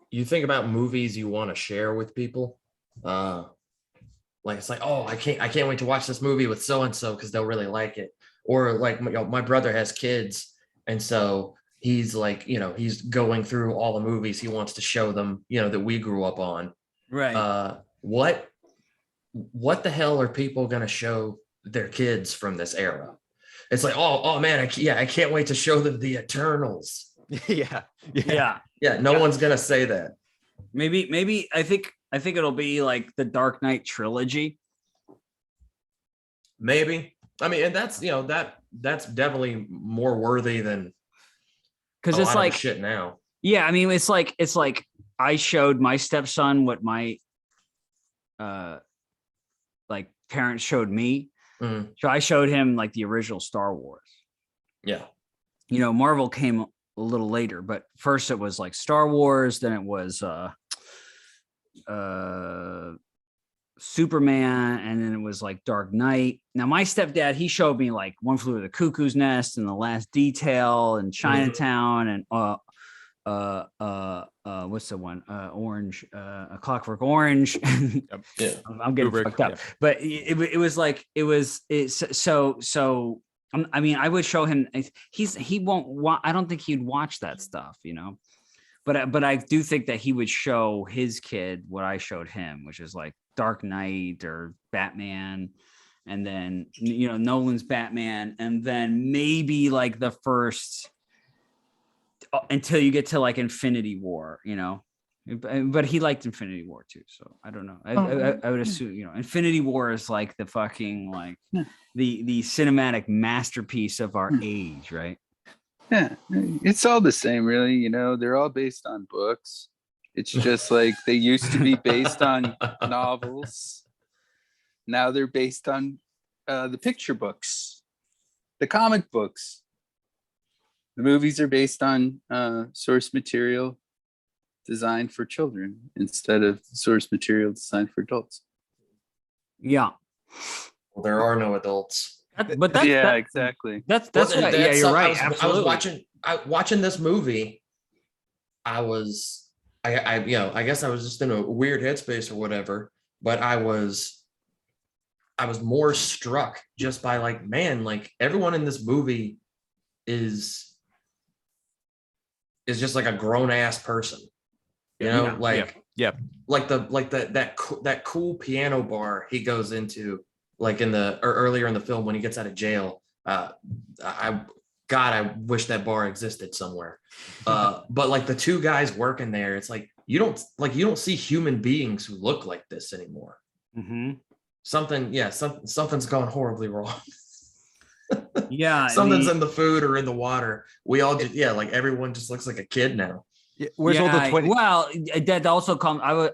you think about movies you want to share with people. Like it's like, oh, I can't wait to watch this movie with so and so because they'll really like it. Or like my brother has kids, and so he's like, he's going through all the movies he wants to show them, that we grew up on. Right. What the hell are people gonna show their kids from this era? It's like, oh man, I can't wait to show them the Eternals. Yeah. No one's gonna say that. Maybe I think it'll be like the Dark Knight trilogy. Maybe. I mean, and that's that's definitely more worthy than, because it's like shit now. Yeah, I mean, it's like I showed my stepson what my like parents showed me. Mm. So I showed him like the original Star Wars. Yeah. Marvel came a little later, but first it was like Star Wars, then it was Superman, and then it was like Dark Knight. Now my stepdad, he showed me like One Flew Over the Cuckoo's Nest and The Last Detail and Chinatown and what's the one? Orange, A Clockwork Orange. Yeah. I'm getting Kubrick, fucked up, but it was like so. I mean, I would show him. He won't. I don't think he'd watch that stuff, But I do think that he would show his kid what I showed him, which is like Dark Knight or Batman, and then Nolan's Batman, and then maybe like the first until you get to like Infinity War, But he liked Infinity War too, so I don't know. I would assume Infinity War is like the fucking like the cinematic masterpiece of our age, right? Yeah, it's all the same, really. They're all based on books. It's just like they used to be based on novels. Now they're based on the picture books, the comic books. The movies are based on source material designed for children instead of source material designed for adults. Yeah. Well, there are no adults. Exactly. That's what, yeah, you're right. I was watching this movie. I guess I was just in a weird headspace or whatever, but I was more struck just by like, man, like everyone in this movie is just like a grown ass person, like that cool piano bar he goes into, like earlier in the film when he gets out of jail. I wish that bar existed somewhere. But like the two guys working there, it's like you don't see human beings who look like this anymore. Mm-hmm. Something's gone horribly wrong. Yeah, something's in the food or in the water. We all just like everyone just looks like a kid now. Where's all the 20? Well, that also comes. Where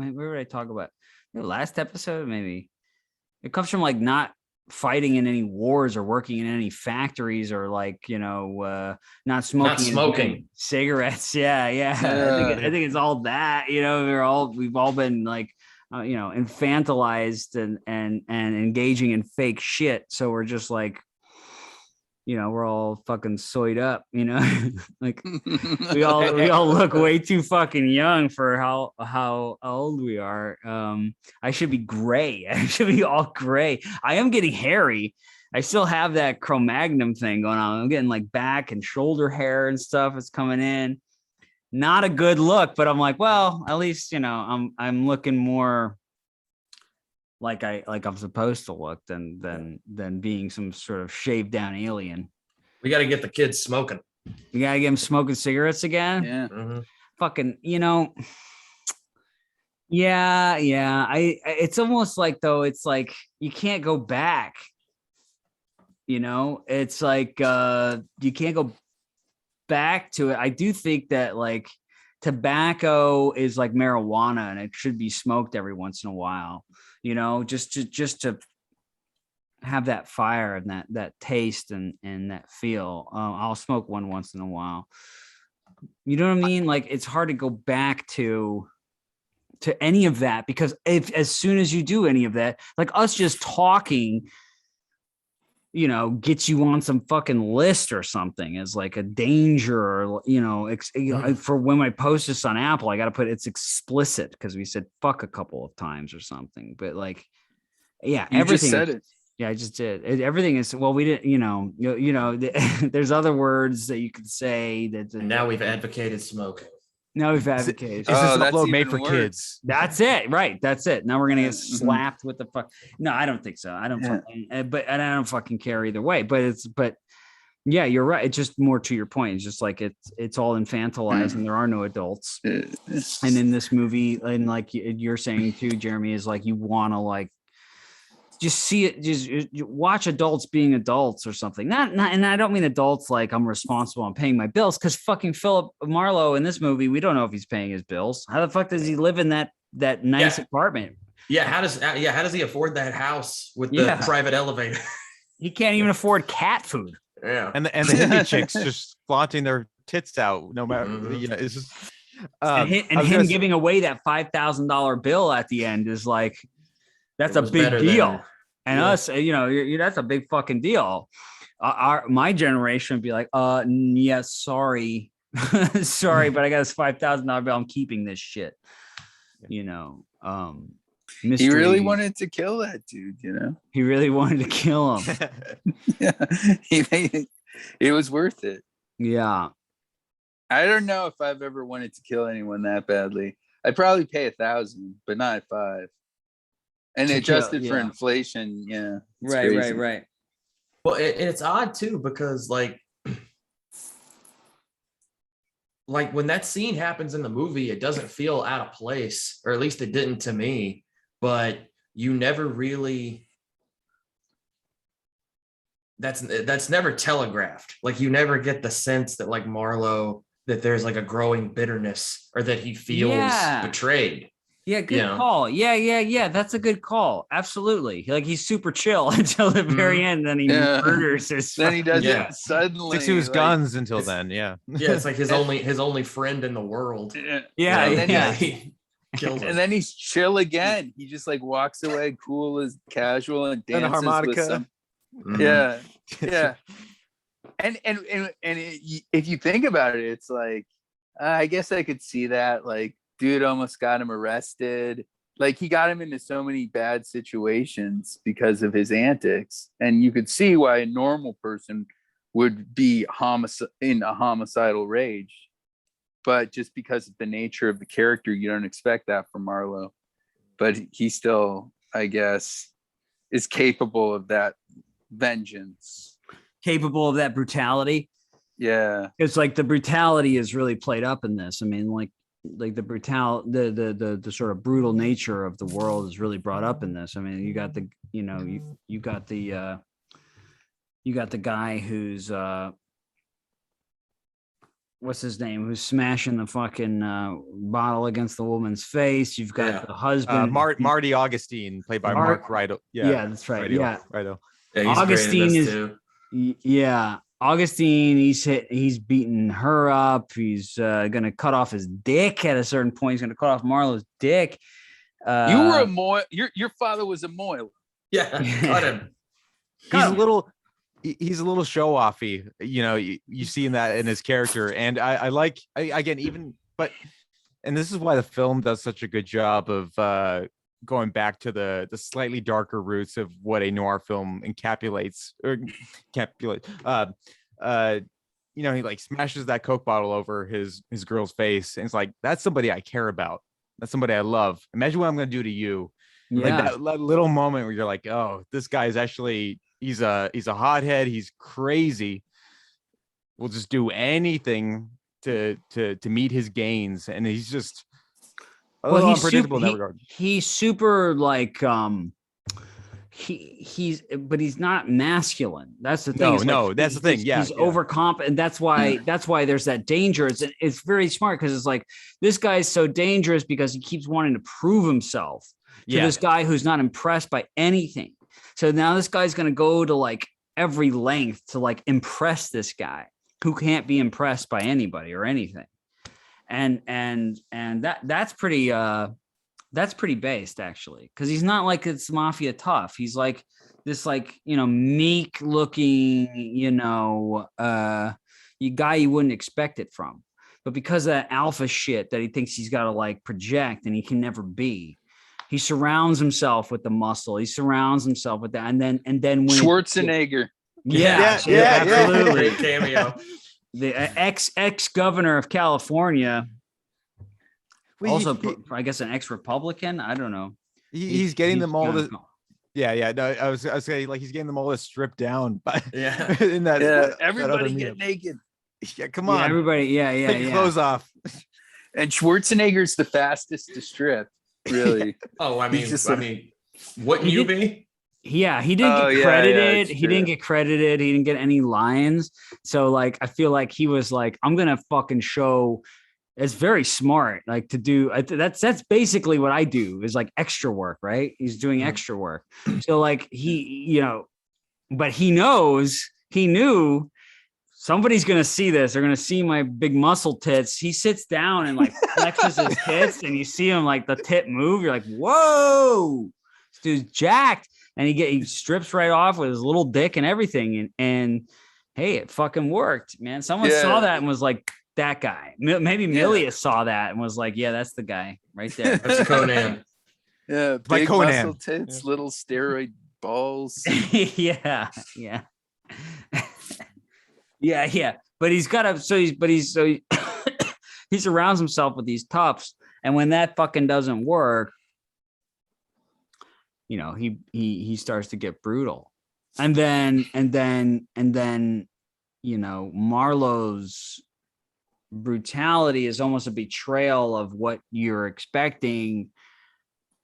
would I talk about? The last episode, maybe. It comes from like not fighting in any wars or working in any factories or like not smoking cigarettes. Yeah. I think it's all that. We've all been like infantilized and engaging in fake shit. So we're just like, we're all fucking soyed up, like we all look way too fucking young for how old we are. I should be gray. I should be all gray. I am getting hairy. I still have that Cro-Magnon thing going on. I'm getting like back and shoulder hair and stuff is coming in. not a good look, but I'm like, well, at least, I'm looking more like I'm supposed to look than being some sort of shaved down alien. We got to get the kids smoking. We gotta get them smoking cigarettes again. Yeah. Mhm. Fucking, yeah. It's almost like, though, it's like you can't go back. It's like you can't go back to it. I do think that like tobacco is like marijuana and it should be smoked every once in a while, just to have that fire and that taste and that feel. I'll smoke one once in a while. You know what I mean? Like it's hard to go back to any of that, because as soon as you do any of that, like us just talking, gets you on some fucking list or something as like a danger, or for when I post this on Apple, I got to put it's explicit because we said fuck a couple of times or something. But like, yeah, You everything just said it. Yeah, I just did. Everything is, well, we didn't, there's other words that you could say that. And now we've advocated smoking. Now we've advocated. Is this Oh, that's upload made even for worse. kids? That's it, right? That's it. Now we're gonna get Mhm. slapped with the fuck. No, I don't think so. I don't Yeah. fucking. I don't fucking care either way. But yeah, you're right. It's just more to your point. It's just like it's all infantilized, and there are no adults. And in this movie, and like you're saying too, Jeremy, is like you want to like just see it, just watch adults being adults or something. Not, and I don't mean adults like I'm responsible, I'm paying my bills, because fucking Philip Marlowe in this movie, we don't know if he's paying his bills. How the fuck does he live in that nice apartment? Yeah, how does he afford that house with the private elevator? He can't even afford cat food. Yeah, And the Hindi chicks just flaunting their tits out, no matter. It's just. Him giving away that $5,000 bill at the end is like, that's a big deal. Us, that's a big fucking deal. My generation would be like, yeah, sorry, sorry, but I got this $5,000 bill. I'm keeping this shit. He really wanted to kill that dude. He really wanted to kill him. Yeah, it was worth it. Yeah. I don't know if I've ever wanted to kill anyone that badly. I'd probably pay 1,000, but not 5. And adjusted for inflation, yeah. Right. Well, it's odd too, because like when that scene happens in the movie, it doesn't feel out of place, or at least it didn't to me. But you never really. That's never telegraphed. Like you never get the sense that like Marlowe, that there's like a growing bitterness, or that he feels betrayed. Yeah, good call. Yeah. That's a good call. Absolutely. Like he's super chill until the very end. Then he murders his. Then he does it suddenly. Sticks to his guns until then. Yeah. Yeah, it's like his only friend in the world. Yeah. And then he kills him. And then he's chill again. He just like walks away, cool as casual, and dances and a harmonica. with some. Mhm. Yeah. And if you think about it, it's like I guess I could see that. Like, dude almost got him arrested. Like he got him into so many bad situations because of his antics, and you could see why a normal person would be in a homicidal rage. But just because of the nature of the character, you don't expect that from Marlowe. But he still, I guess, is capable of that vengeance. Capable of that brutality. Yeah. It's like the brutality is really played up in this. I mean, like the the sort of brutal nature of the world is really brought up in this. I mean, you got the guy who's what's his name, who's smashing the fucking bottle against the woman's face. You've got the husband, Marty Augustine, played by Mark Rido. Yeah, that's right. Rido. Yeah, he's Augustine great in this is too. Yeah, Augustine, he's beating her up. He's gonna cut off his dick at a certain point. He's gonna cut off Marlowe's dick. You were a Moyle. Your father was a Moyle. Yeah, cut him. He's a little show offy. You see that in his character, and I like and this is why the film does such a good job of going back to the slightly darker roots of what a noir film encapsulates. you know, he like smashes that Coke bottle over his girl's face, and it's like, that's somebody I care about. That's somebody I love. Imagine what I'm gonna do to you. Like that little moment where you're like, oh, this guy is actually he's a hothead. He's crazy. Will just do anything to meet his gains, and he's just a little unpredictable in that regard. He's super like he's but he's not masculine. That's the thing. That's the thing. Yeah, he's overconfident, and that's why there's that danger. It's very smart because it's like this guy's so dangerous because he keeps wanting to prove himself to this guy who's not impressed by anything. So now this guy's gonna go to like every length to like impress this guy who can't be impressed by anybody or anything. And that's pretty based actually, because he's not like it's mafia tough. He's like this like, you know, meek looking, you know, guy you wouldn't expect it from. But because of that alpha shit that he thinks he's got to like project and he can never be, he surrounds himself with the muscle. He surrounds himself with that. And then when Schwarzenegger. Absolutely. Great cameo. The ex-governor of California, I guess an ex-Republican. I don't know. He's getting them all to. Yeah. No, I was saying like he's getting them all to strip down. But in that, everybody get naked. Yeah, come on, everybody. Take your clothes off. And Schwarzenegger's the fastest to strip. Really? I mean, wouldn't you be? Yeah, he didn't get credited. He didn't get credited. He didn't get any lines. So like, I feel like he was like, I'm gonna fucking show. It's very smart, like to do. That's basically what I do is like extra work, right? He's doing extra work. So like but he knew somebody's gonna see this. They're gonna see my big muscle tits. He sits down and like flexes his tits, and you see him like the tit move. You're like, whoa, this dude's jacked. And he strips right off with his little dick and everything. And hey, it fucking worked, man. Someone saw that and was like, that guy. Maybe Milius saw that and was like, yeah, that's the guy right there. That's Conan. Yeah, big muscle tits, little steroid balls. Yeah. But he's got he surrounds himself with these toughs. And when that fucking doesn't work, you know, he starts to get brutal. And then, you know, Marlowe's brutality is almost a betrayal of what you're expecting,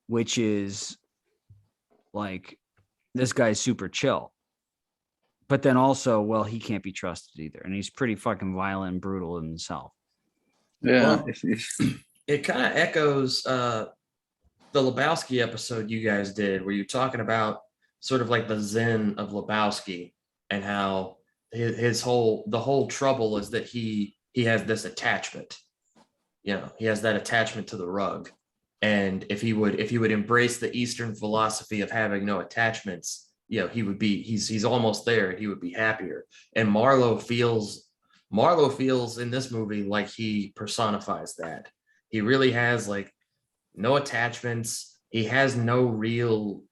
which is like, this guy's super chill. But then also, well, he can't be trusted either. And he's pretty fucking violent and brutal in himself. Yeah. Well, it kind of echoes the Lebowski episode you guys did, where you're talking about sort of like the Zen of Lebowski and how the whole trouble is that he has this attachment. You know, he has that attachment to the rug. And if he would embrace the Eastern philosophy of having no attachments, you know, he's almost there and he would be happier. And Marlowe feels in this movie like he personifies that. He really has like no attachments. He has no real,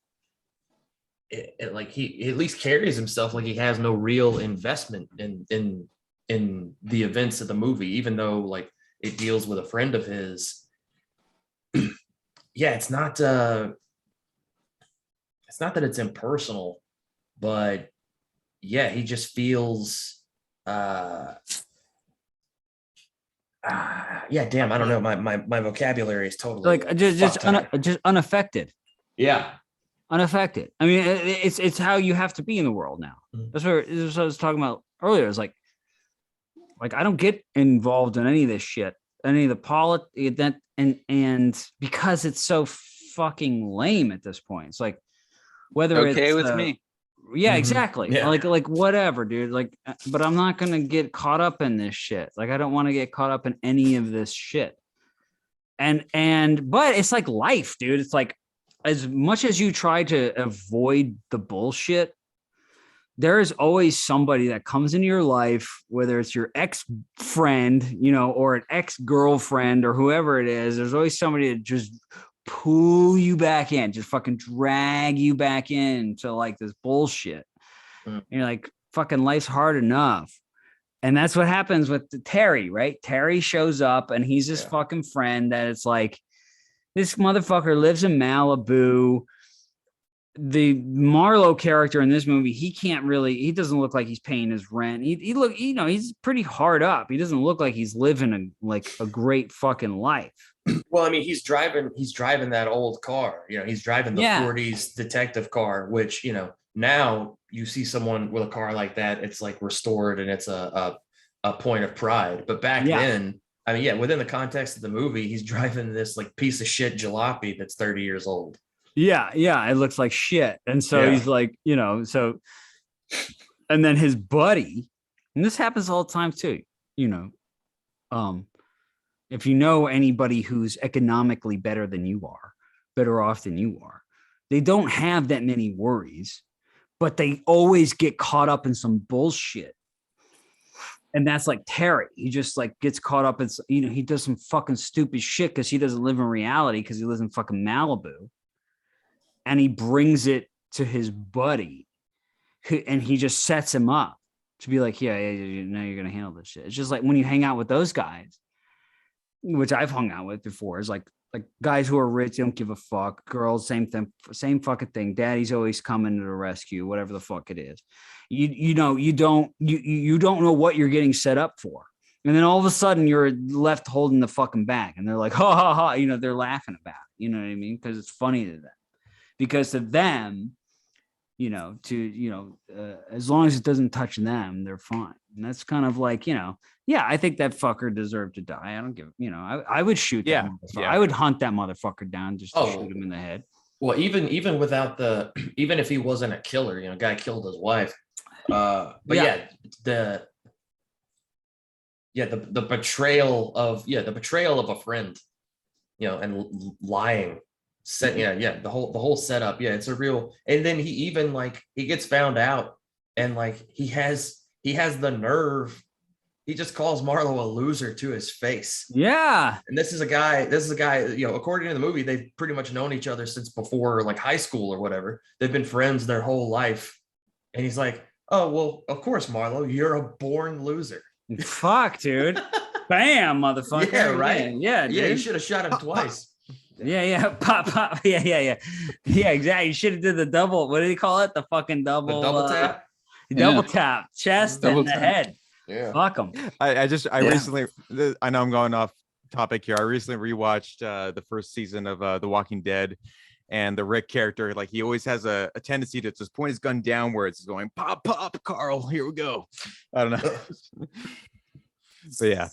like he at least carries himself like he has no real investment in the events of the movie, even though like it deals with a friend of his. Yeah, it's not that it's impersonal, but yeah, he just feels yeah, damn, I don't know. My vocabulary is totally like just unaffected. Yeah. Unaffected. I mean, it's how you have to be in the world now. That's what I was talking about earlier. It's like I don't get involved in any of this shit, any of the and because it's so fucking lame at this point. It's like whether okay it's with me. Yeah, exactly. Yeah. Like whatever, dude. Like, but I'm not gonna get caught up in this shit. Like, I don't want to get caught up in any of this shit. But it's like life, dude. It's like as much as you try to avoid the bullshit, there is always somebody that comes into your life, whether it's your ex-friend, you know, or an ex-girlfriend or whoever it is. There's always somebody that just pull you back in, just fucking drag you back into like this bullshit. And you're like, fucking life's hard enough. And that's what happens with Terry, right? Terry shows up and he's this fucking friend that it's like, this motherfucker lives in Malibu. The Marlowe character in this movie, he doesn't look like he's paying his rent. He's pretty hard up. He doesn't look like he's living a great fucking life. Well, I mean, he's driving that old car. He's driving the 40s detective car, which, now you see someone with a car like that, it's like restored and it's a point of pride. But back then, I mean, within the context of the movie, he's driving this like piece of shit jalopy that's 30 years old. Yeah, it looks like shit. And so he's like, and then his buddy, and this happens all the time too, if you know anybody who's economically better off than you are, they don't have that many worries, but they always get caught up in some bullshit. And that's like Terry. He just like gets caught up in, he does some fucking stupid shit because he doesn't live in reality because he lives in fucking Malibu. And he brings it to his buddy and he just sets him up to be like, now you're going to handle this shit. It's just like when you hang out with those guys, which I've hung out with before, is like guys who are rich, don't give a fuck. Girls, same thing, same fucking thing. Daddy's always coming to the rescue, whatever the fuck it is. You don't know what you're getting set up for. And then all of a sudden you're left holding the fucking bag and they're like, ha ha ha, they're laughing about it. You know what I mean? Because it's funny to them. Because to them, as long as it doesn't touch them, they're fine. And that's kind of like, I think that fucker deserved to die. I don't give, I would shoot that motherfucker. I would hunt that motherfucker down just to shoot him in the head. Well, even even if he wasn't a killer, guy killed his wife. The betrayal of a friend, and lying. The whole setup, it's a real. And then he even he gets found out, and he has the nerve, he just calls Marlowe a loser to his face. Yeah. And this is a guy, according to the movie, they've pretty much known each other since before high school or whatever. They've been friends their whole life, and he's like, oh well, of course, Marlowe, you're a born loser. Fuck, dude. Bam, motherfucker. Yeah, right. Yeah, dude. You should have shot him twice. Pop. Yeah, exactly. You should have did the double. What do you call it? The fucking double. The double tap. Double tap, chest double and the head. Yeah. Fuck them. I recently, I know I'm going off topic here. I recently rewatched the first season of The Walking Dead, and the Rick character, he always has a tendency to just point his gun downwards. He's going, pop, Carl, here we go. I don't know. But yeah.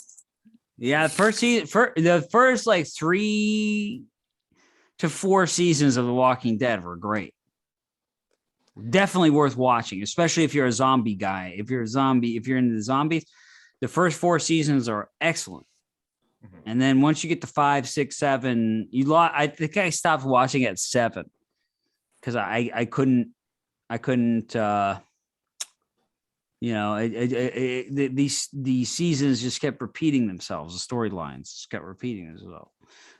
Yeah, the first 3 to 4 seasons of The Walking Dead were great. Definitely worth watching, especially if you're a zombie guy. If you're into the zombies, the first 4 seasons are excellent. Mm-hmm. And then once you get to 5, 6, 7, I think I stopped watching at 7 because I couldn't. These seasons just kept repeating themselves. The storylines just kept repeating themselves.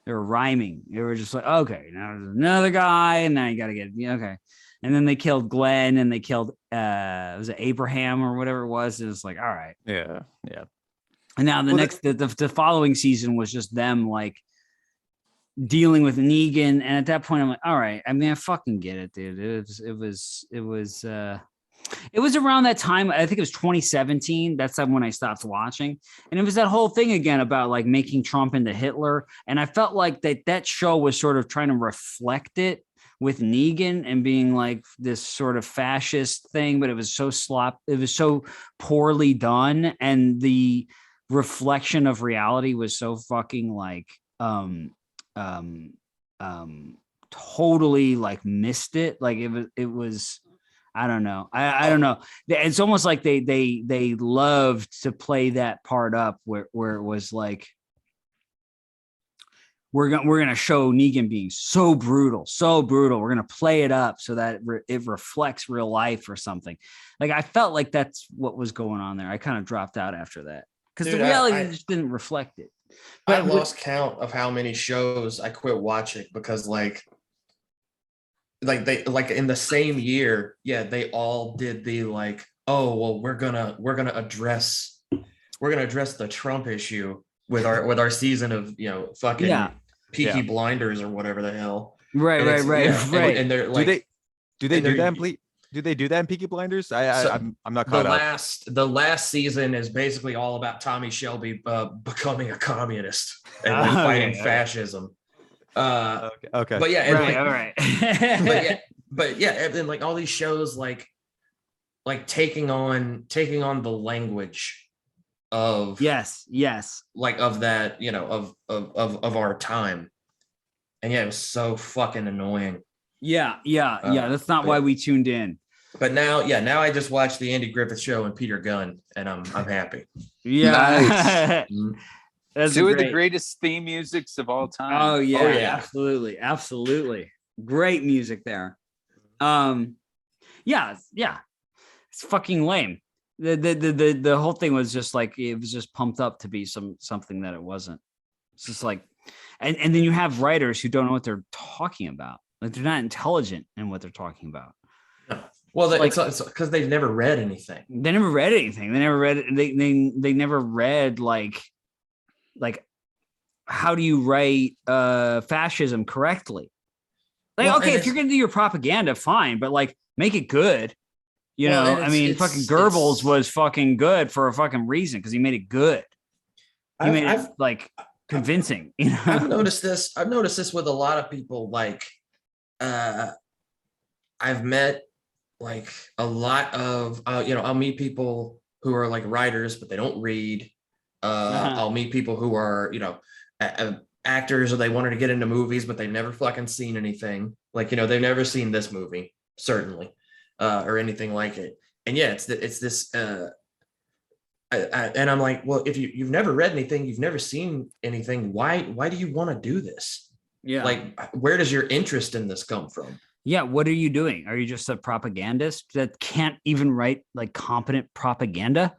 They were rhyming. They were just like, okay, now there's another guy, and now you got to get okay. And then they killed Glenn, and they killed was it Abraham or whatever it was. And it's like, all right, yeah. And now the following season was just them dealing with Negan, and at that point, I'm like, all right. I mean, I fucking get it, dude. It was around that time. I think it was 2017. That's when I stopped watching. And it was that whole thing again about making Trump into Hitler. And I felt like that show was sort of trying to reflect it with Negan and being this sort of fascist thing, but it was so it was so poorly done. And the reflection of reality was so fucking totally missed it. It was I don't know. I don't know. It's almost like they loved to play that part up where it was we're gonna show Negan being so brutal. We're gonna play it up so that it reflects real life or something. I felt like that's what was going on there. I kind of dropped out after that because the reality just didn't reflect it. But I lost count of how many shows I quit watching because they in the same year, they all did the oh well, we're gonna address gonna address the Trump issue with our season of fucking Peaky Blinders or whatever the hell. Right. And they're like, do they do that in Peaky Blinders? I'm not caught up. The last season is basically all about Tommy Shelby becoming a communist and like fighting fascism. Okay. But yeah, and all right. but yeah, and then like all these shows like taking on the language of yes, like of that, of our time. And yeah, it was so fucking annoying. Yeah. That's not why we tuned in. But now I just watched the Andy Griffith Show and Peter Gunn, and I'm happy. Yeah. Nice. That's Two of the greatest theme musics of all time. Oh yeah, absolutely. Great music there. Yeah. It's fucking lame. The whole thing was just like, it was just pumped up to be something that it wasn't. It's just like, and then you have writers who don't know what they're talking about. Like, they're not intelligent in what they're talking about. Well, it's because they've never read anything. They never read anything. They never read. They never read like how do you write fascism correctly? Like, well, okay, if you're gonna do your propaganda, fine, but like, make it good. I mean, fucking Goebbels was fucking good for a fucking reason, because he made it good. He made it like convincing. I've noticed this with a lot of people. Like, I've met like a lot of I'll meet people who are like writers, but they don't read. I'll meet people who are actors, or they wanted to get into movies, but they've never fucking seen anything. Like, they've never seen this movie, certainly, or anything like it. And yeah, it's this. And I'm like, well, if you've never read anything, you've never seen anything, why do you want to do this? Yeah. Like, where does your interest in this come from? Yeah. What are you doing? Are you just a propagandist that can't even write like competent propaganda?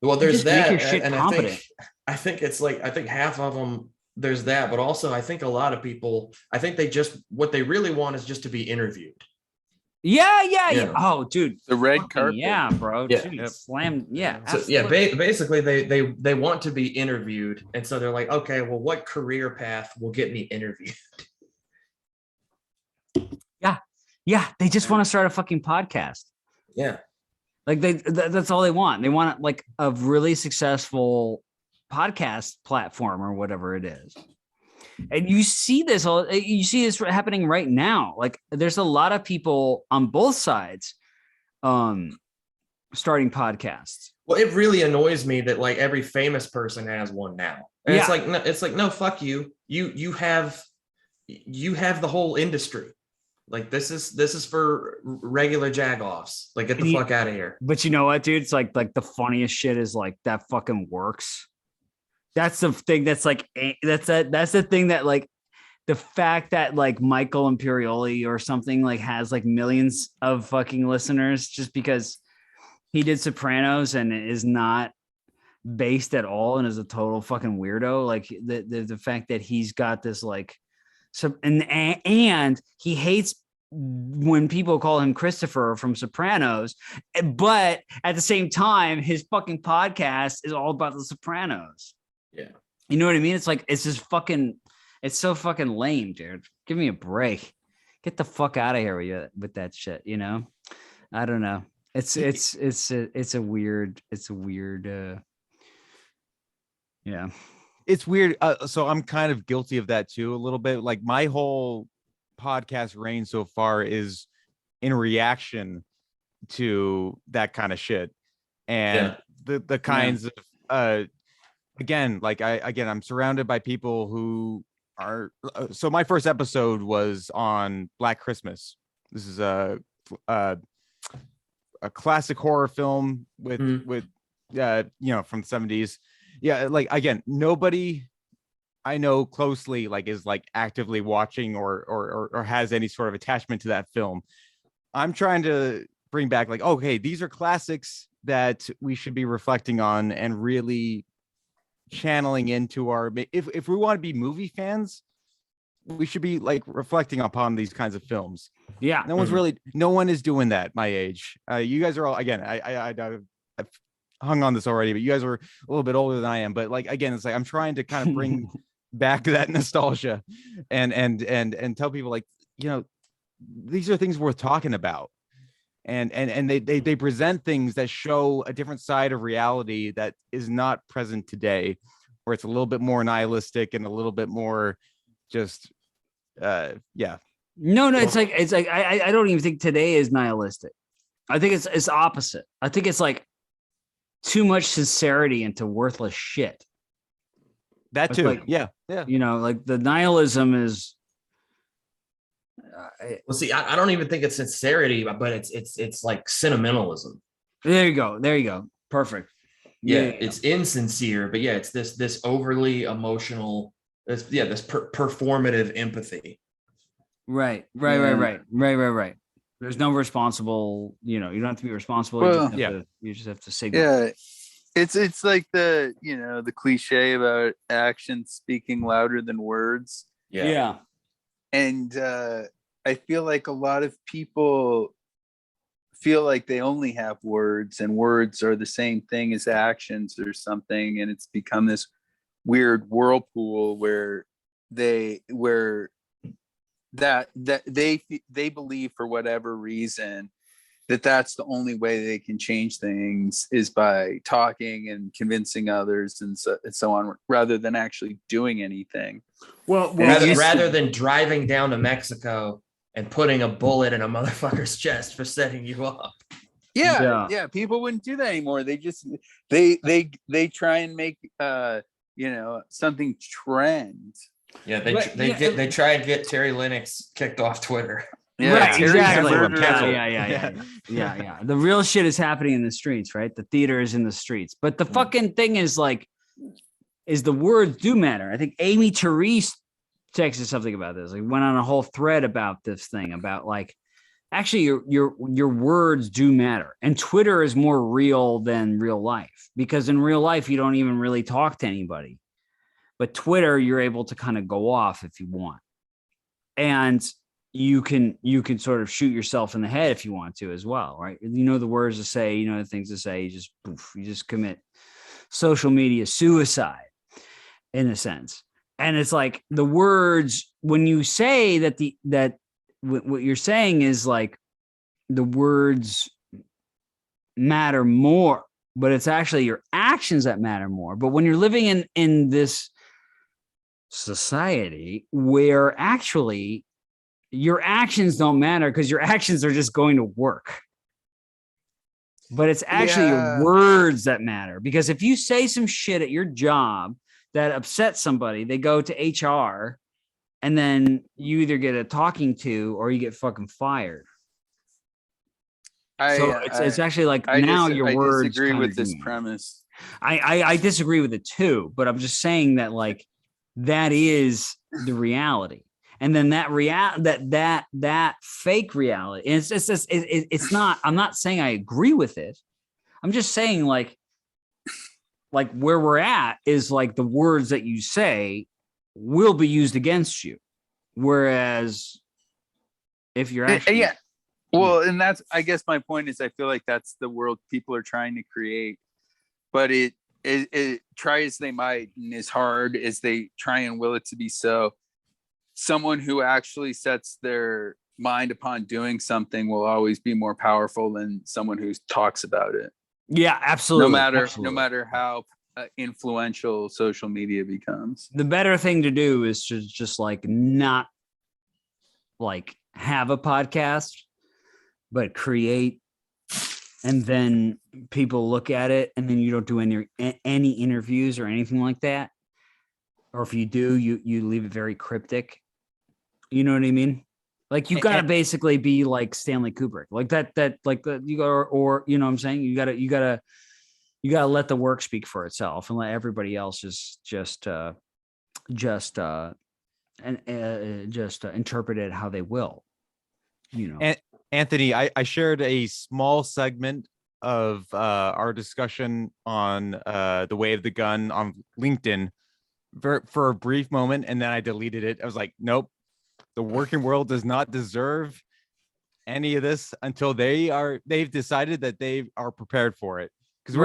Well, there's that, and competent. I think it's like, I think half of them, there's that, but also I think a lot of people, I think what they really want is just to be interviewed. Yeah. Oh, dude, the red carpet. Yeah, bro. Yeah. Dude, slam. Yeah. So, yeah. Basically, they want to be interviewed, and so they're like, okay, well, what career path will get me interviewed? Yeah. They just want to start a fucking podcast. Yeah. Like, that's all they want. They want like a really successful podcast platform or whatever it is. And you see this happening right now. Like, there's a lot of people on both sides starting podcasts. Well, it really annoys me that like every famous person has one now. And it's like, no, fuck you. You have the whole industry. Like, this is for regular jagoffs. Like, get the fuck out of here. But you know what, dude? It's like the funniest shit is like, that fucking works. That's the thing. That's like, that's the thing that like, the fact that like Michael Imperioli or something like has like millions of fucking listeners just because he did Sopranos and is not based at all and is a total fucking weirdo. Like, the fact that he's got this like, so and he hates when people call him Christopher from Sopranos, but at the same time, his fucking podcast is all about the Sopranos. Yeah. You know what I mean? It's like, it's just fucking, it's so fucking lame, dude. Give me a break. Get the fuck out of here with that shit. I don't know. It's a weird, yeah. It's weird. So I'm kind of guilty of that too, a little bit. Like, my whole podcast reign so far is in reaction to that kind of shit. And the kinds of, again, I'm surrounded by people who are, so my first episode was on Black Christmas. This is a classic horror film with from the 70s. Yeah, like, again, nobody I know closely like is like actively watching or has any sort of attachment to that film. I'm trying to bring back like, okay, these are classics that we should be reflecting on and really channeling into our, if we want to be movie fans, we should be like reflecting upon these kinds of films. Yeah. No one is doing that my age. You guys are all, again, I've hung on this already, but you guys are a little bit older than I am. But like again, it's like I'm trying to kind of bring back that nostalgia and tell people like, you know, these are things worth talking about. And they present things that show a different side of reality that is not present today, where it's a little bit more nihilistic and a little bit more just yeah. No, it's like I don't even think today is nihilistic. I think it's opposite. I think it's like too much sincerity into worthless shit. That It's too. like, yeah. You know, like the nihilism is Well, see, I don't even think it's sincerity, but it's like sentimentalism. there you go. Perfect. Yeah, it's insincere, but yeah, it's this overly emotional, this performative empathy. Right. There's no responsible, you know, you don't have to be responsible. Well, You just have to signal. Yeah, it's like the, you know, the cliche about actions speaking louder than words. Yeah. And I feel like a lot of people feel like they only have words, and words are the same thing as actions or something, and it's become this weird whirlpool where they believe for whatever reason that that's the only way they can change things is by talking and convincing others and so on, rather than actually doing anything. Well, rather than driving down to Mexico and putting a bullet in a motherfucker's chest for setting you up. Yeah, people wouldn't do that anymore. They just they try and make you know, something trend. Yeah, they try and get Terry Lennox kicked off Twitter. Yeah, right, exactly. Cancel. Yeah. The real shit is happening in the streets, right? The theater is in the streets. But the fucking thing is like, is the words do matter. I think Amy Therese texted something about this. Like went on a whole thread about this thing about like, actually your words do matter. And Twitter is more real than real life, because in real life, you don't even really talk to anybody. But Twitter, you're able to kind of go off if you want. And you can sort of shoot yourself in the head if you want to as well, right? You know the words to say, you know the things to say, you just commit social media suicide in a sense. And it's like the words, when you say that what you're saying is like the words matter more, but it's actually your actions that matter more. But when you're living in this society where actually your actions don't matter because your actions are just going to work. But it's actually your words that matter. Because if you say some shit at your job that upsets somebody, they go to HR and then you either get a talking to or you get fucking fired. It's actually like your words. I disagree with this premise. I disagree with it too, but I'm just saying that like that is the reality. And then that fake reality, and it's not, I'm not saying I agree with it. I'm just saying like where we're at is like the words that you say will be used against you. Whereas if you're actually, well, and that's, I guess my point is I feel like that's the world people are trying to create, but it try as they might and as hard as they try and will it to be so, someone who actually sets their mind upon doing something will always be more powerful than someone who talks about it. Yeah, absolutely. No matter how influential social media becomes. The better thing to do is to just like not like have a podcast, but create, and then people look at it, and then you don't do any interviews or anything like that. Or if you do, you leave it very cryptic. You know what I mean? Like you gotta basically be like Stanley Kubrick, like that like you go, or you know what I'm saying? You gotta let the work speak for itself and let everybody else just interpret it how they will. You know. And Anthony, I shared a small segment of our discussion on the way of the gun on LinkedIn for a brief moment, and then I deleted it. I was like, nope. The working world does not deserve any of this until they've decided that they are prepared for it. because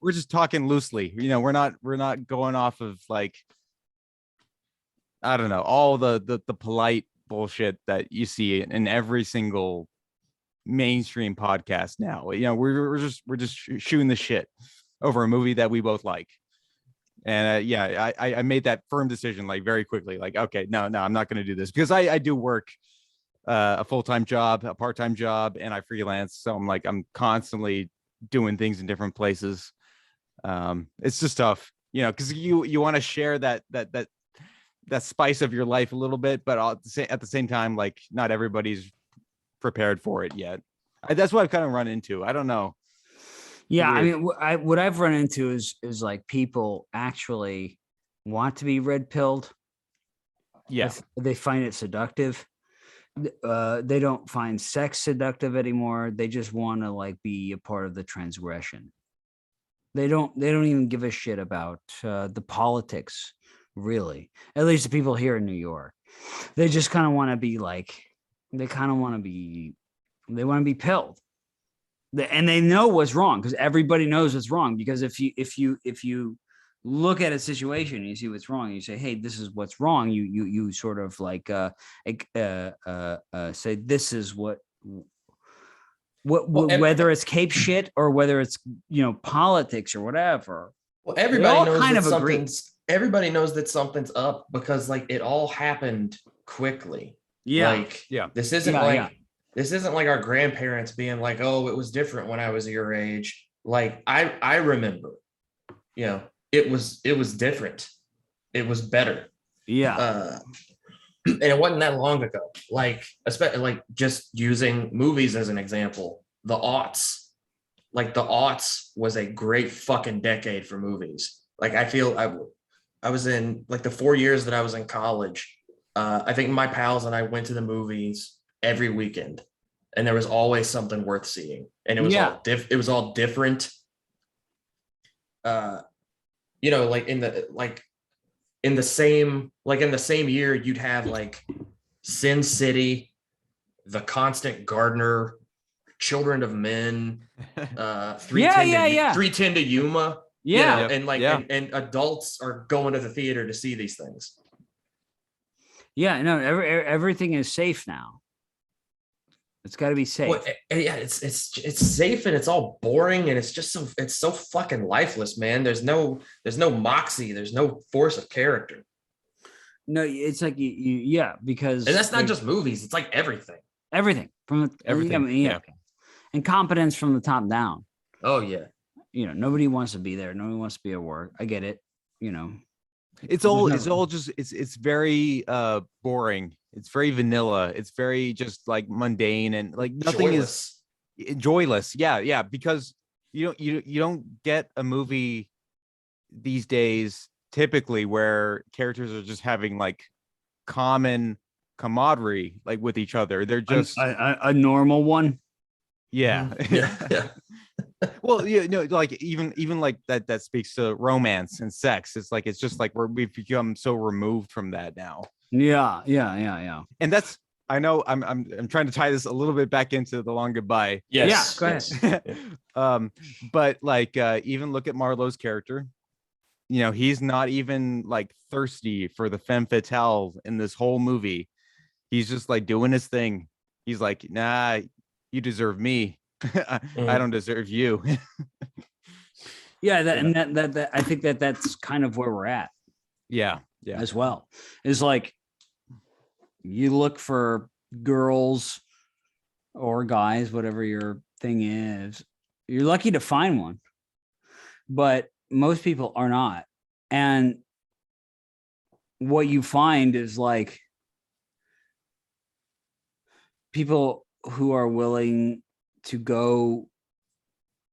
we're just talking loosely. You know, we're not going off of like, I don't know, all the polite bullshit that you see in every single mainstream podcast now. You know, we're just shooting the shit over a movie that we both like. And yeah, I made that firm decision like very quickly. Like, okay, no, I'm not going to do this, because I do work a full-time job, a part-time job, and I freelance. So I'm constantly doing things in different places. It's just tough, you know, because you want to share that spice of your life a little bit, but at the same time, like, not everybody's prepared for it yet. That's what I've kind of run into. I don't know. Yeah, Weird. I mean, what I've run into is like people actually want to be red pilled. Yeah, They find it seductive. They don't find sex seductive anymore. They just want to like be a part of the transgression. They don't even give a shit about the politics, really. At least the people here in New York. They just kind of want to be like, they want to be pilled. And they know what's wrong, because everybody knows what's wrong. Because if you look at a situation and you see what's wrong, and you say, hey, this is what's wrong, you sort of like say this is what whether it's cape shit or whether it's, you know, politics or whatever. Well, everybody knows kind that of agree. everybody knows that something's up, because like it all happened quickly. Yeah. Like, yeah. this isn't this isn't like our grandparents being like, oh, it was different when I was your age. Like I remember, you know, it was different. It was better. Yeah. And it wasn't that long ago. Like, especially like just using movies as an example, the aughts. Like the aughts was a great fucking decade for movies. Like I feel I was in like the 4 years that I was in college. I think my pals and I went to the movies every weekend, and there was always something worth seeing, and it was all different. You know, like in the same year, you'd have like Sin City, The Constant Gardener, Children of Men, 310 to Yuma. Yeah. You know, and like and adults are going to the theater to see these things. Yeah, no, everything is safe now. It's got to be safe. Well, yeah, it's safe, and it's all boring, and it's so fucking lifeless, man. There's no moxie, there's no force of character. No, it's like because, and that's not just movies; it's like everything from everything. Yeah, incompetence from the top down. Oh yeah, you know, nobody wants to be there. Nobody wants to be at work. I get it. You know, it's very boring. It's very vanilla. It's very just like mundane, and like nothing is joyless. Yeah, because you don't get a movie these days typically where characters are just having like common camaraderie like with each other. They're just a normal one. Yeah. yeah. Well, you know, like even like that speaks to romance and sex. It's like, it's just like we've become so removed from that now. Yeah. And that's, I know I'm trying to tie this a little bit back into The Long Goodbye. Yes. Yeah, go ahead. But like even look at Marlowe's character. You know, he's not even like thirsty for the femme fatale in this whole movie. He's just like doing his thing. He's like, nah, you deserve me. I don't deserve you. Yeah, that I think that's kind of where we're at. Yeah. As well. Is like, you look for girls or guys, whatever your thing is, you're lucky to find one, but most people are not. And what you find is like people who are willing to go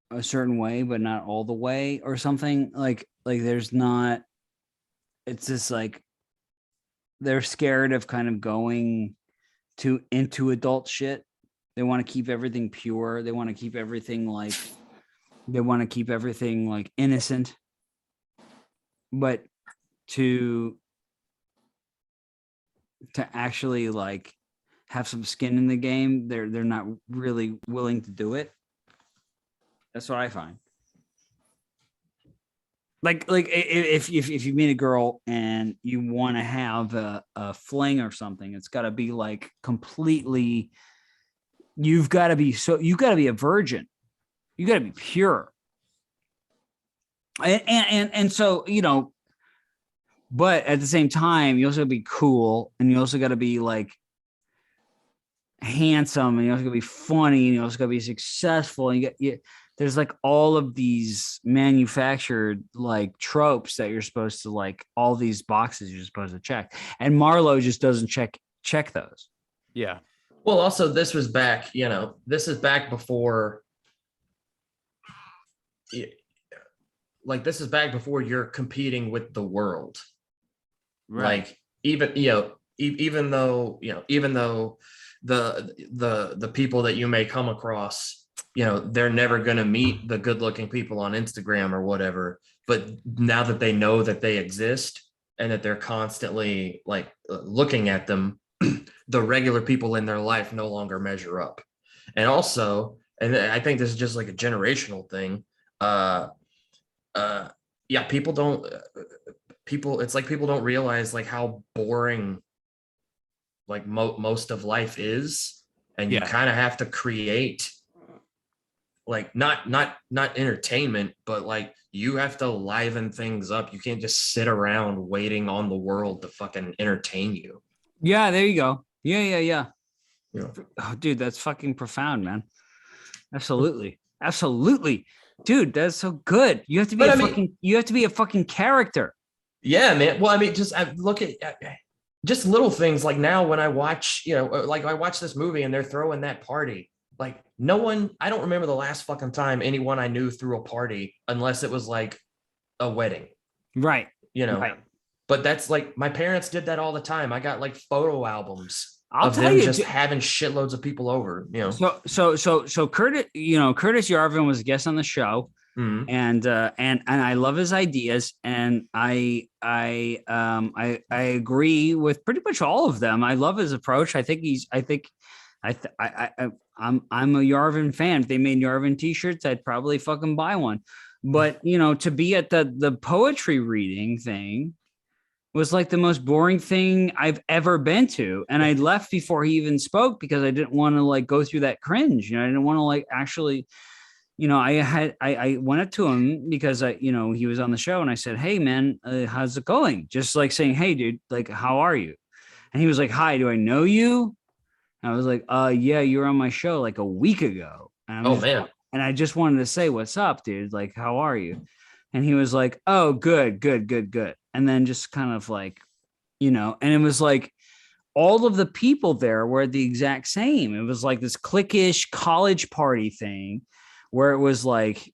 a certain way, but not all the way, or something like there's not, it's just like they're scared of kind of going into adult shit. They want to keep everything pure. They want to keep everything like innocent. But to actually like have some skin in the game, they're not really willing to do it. That's what I find. if you meet a girl and you want to have a fling or something, it's got to be like completely. You've got to be a virgin. You got to be pure. And so, but at the same time, you also got to be cool, and you also got to be like handsome, and you also got to be funny, and you also got to be successful, and there's like all of these manufactured like tropes that you're supposed to like, all these boxes you're supposed to check, and Marlowe just doesn't check those. Yeah. Well, also this was back, this is back before, like this is back before you're competing with the world. Right. Like even though the people that you may come across, they're never going to meet the good looking people on Instagram or whatever, but now that they know that they exist and that they're constantly like looking at them, the regular people in their life no longer measure up. And also, and I think this is just like a generational thing, it's like people don't realize like how boring like most of life is, and you kind of have to create like not entertainment, but like you have to liven things up. You can't just sit around waiting on the world to fucking entertain you. Yeah, there you go. Yeah. Oh, dude, that's fucking profound, man. Absolutely. Dude, that's so good. You have to be a fucking character. Yeah, man. Well, I mean, just look at just little things like now when I watch, like I watch this movie and they're throwing that party. Like I don't remember the last fucking time anyone I knew threw a party unless it was like a wedding. Right. Right. But that's like my parents did that all the time. I got like photo albums of tell them you, just having shitloads of people over, So Curtis Yarvin was a guest on the show. Mm-hmm. And I love his ideas, and I agree with pretty much all of them. I love his approach. I'm a Yarvin fan. If they made Yarvin t-shirts, I'd probably fucking buy one. But to be at the poetry reading thing was like the most boring thing I've ever been to. And I left before he even spoke because I didn't want to like go through that cringe. I didn't want to like actually, I went up to him because he was on the show, and I said, "Hey man, how's it going?" Just like saying, "Hey dude, like, how are you?" And he was like, "Hi, do I know you?" And I was like, yeah, you were on my show like a week ago. And I just wanted to say, what's up, dude? Like, how are you? And he was like, "Oh, good. And then just kind of like, and it was like all of the people there were the exact same. It was like this cliquish college party thing where it was like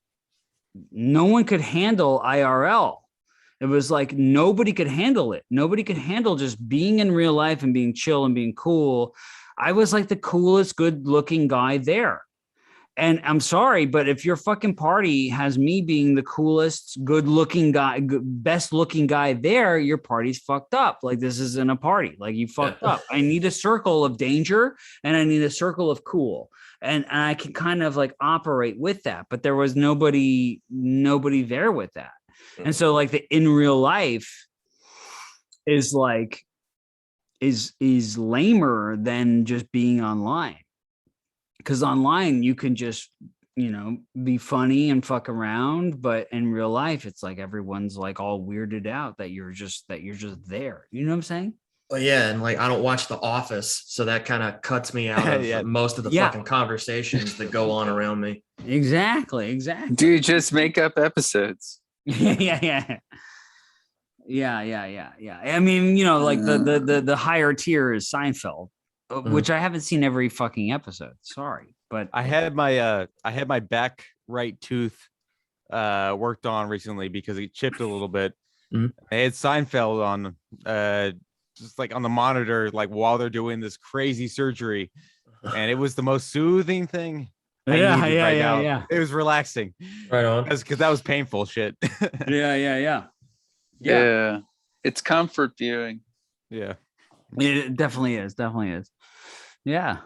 no one could handle IRL. It was like nobody could handle it. Nobody could handle just being in real life and being chill and being cool. I was like the coolest, good looking guy there. And I'm sorry, but if your fucking party has me being the coolest, good looking guy, best looking guy there, your party's fucked up. Like, this isn't a party. Like, you fucked up. I need a circle of danger, and I need a circle of cool. And I can kind of like operate with that, but there was nobody there with that. And so like the in real life is like, is lamer than just being online. Because online you can just, be funny and fuck around, but in real life, it's like everyone's like all weirded out that you're just there. You know what I'm saying? Well, yeah, and like I don't watch The Office, so that kind of cuts me out of most of the fucking conversations that go on around me. Exactly. Dude, just make up episodes. Yeah. I mean, like the higher tier is Seinfeld, which I haven't seen every fucking episode. Sorry, but I had my back right tooth worked on recently because it chipped a little bit. Mm-hmm. I had Seinfeld on just like on the monitor, like while they're doing this crazy surgery, and it was the most soothing thing. Yeah. It was relaxing. Right on. Because that was painful shit. Yeah. It's comfort viewing. Yeah. It definitely is. Yeah.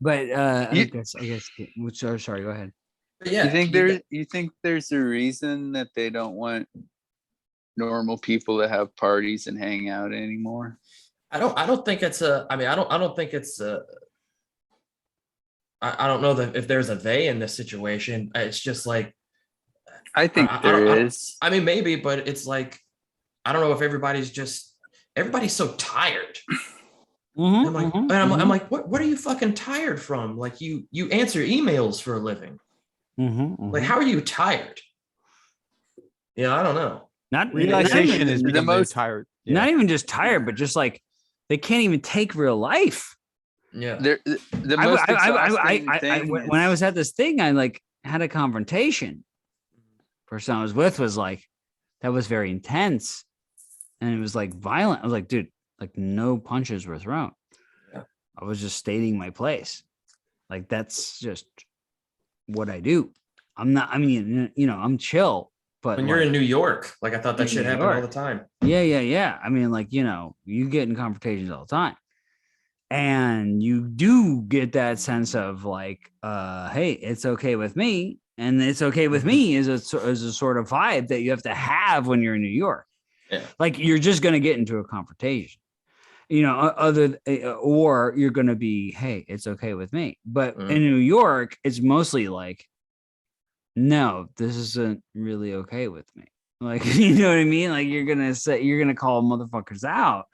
But I guess. Sorry. Go ahead. But yeah, You think there's a reason that they don't want normal people to have parties and hang out anymore? I don't think it's a. I mean, I don't think it's a. I don't know that if there's a they in this situation. It's just like I think there is. I mean, maybe, but it's like I don't know if everybody's so tired. I'm like, I'm like, what are you fucking tired from? Like you answer emails for a living. Like, how are you tired? Yeah, I don't know. Not Relaxation is the the most- most tired. Yeah. not even just tired, but just like they can't even take real life. Yeah. The most exhausting thing when I was at this thing, I like had a confrontation. Person I was with was like, that was very intense, and it was like violent. I was like, dude, like no punches were thrown. Yeah. I was just stating my place. Like that's just what I do. I'm not. I mean, you know, I'm chill. But When you're in New York, like I thought that shit happened all the time. Yeah. I mean, like, you know, you get in confrontations all the time. And you do get that sense of like, hey, it's okay with me. And it's okay with me is a sort of vibe that you have to have when you're in New York. Yeah. Like you're just going to get into a confrontation, you know, or you're going to be, hey, it's okay with me. But in New York, it's mostly like, no, this isn't really okay with me. Like, you know what I mean? Like you're going to call motherfuckers out.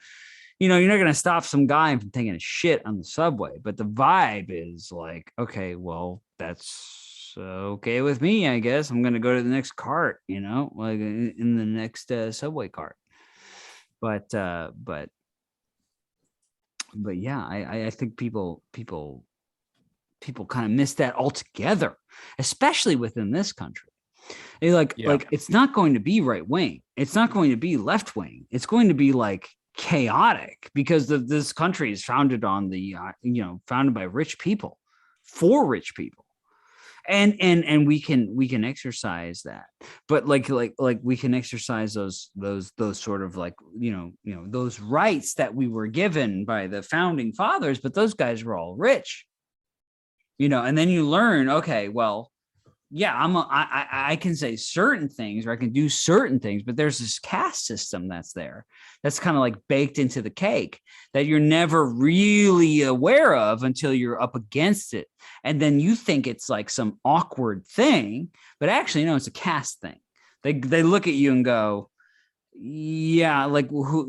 You know, you're not going to stop some guy from taking a shit on the subway, but the vibe is like, okay, well, that's okay with me, I guess. I'm going to go to the next cart, you know, like in the next subway cart. But yeah, I think people kind of miss that altogether, especially within this country. Like it's not going to be right wing. It's not going to be left wing. It's going to be like chaotic because this country is founded on the founded by rich people for rich people, and we can exercise that, but like we can exercise those sort of like those rights that we were given by the founding fathers, but those guys were all rich, and then you learn, okay, well, yeah, I can say certain things or I can do certain things, but there's this caste system that's there. That's kind of like baked into the cake that you're never really aware of until you're up against it. And then you think it's like some awkward thing, but actually, no, it's a caste thing. They look at you and go, yeah, like, who,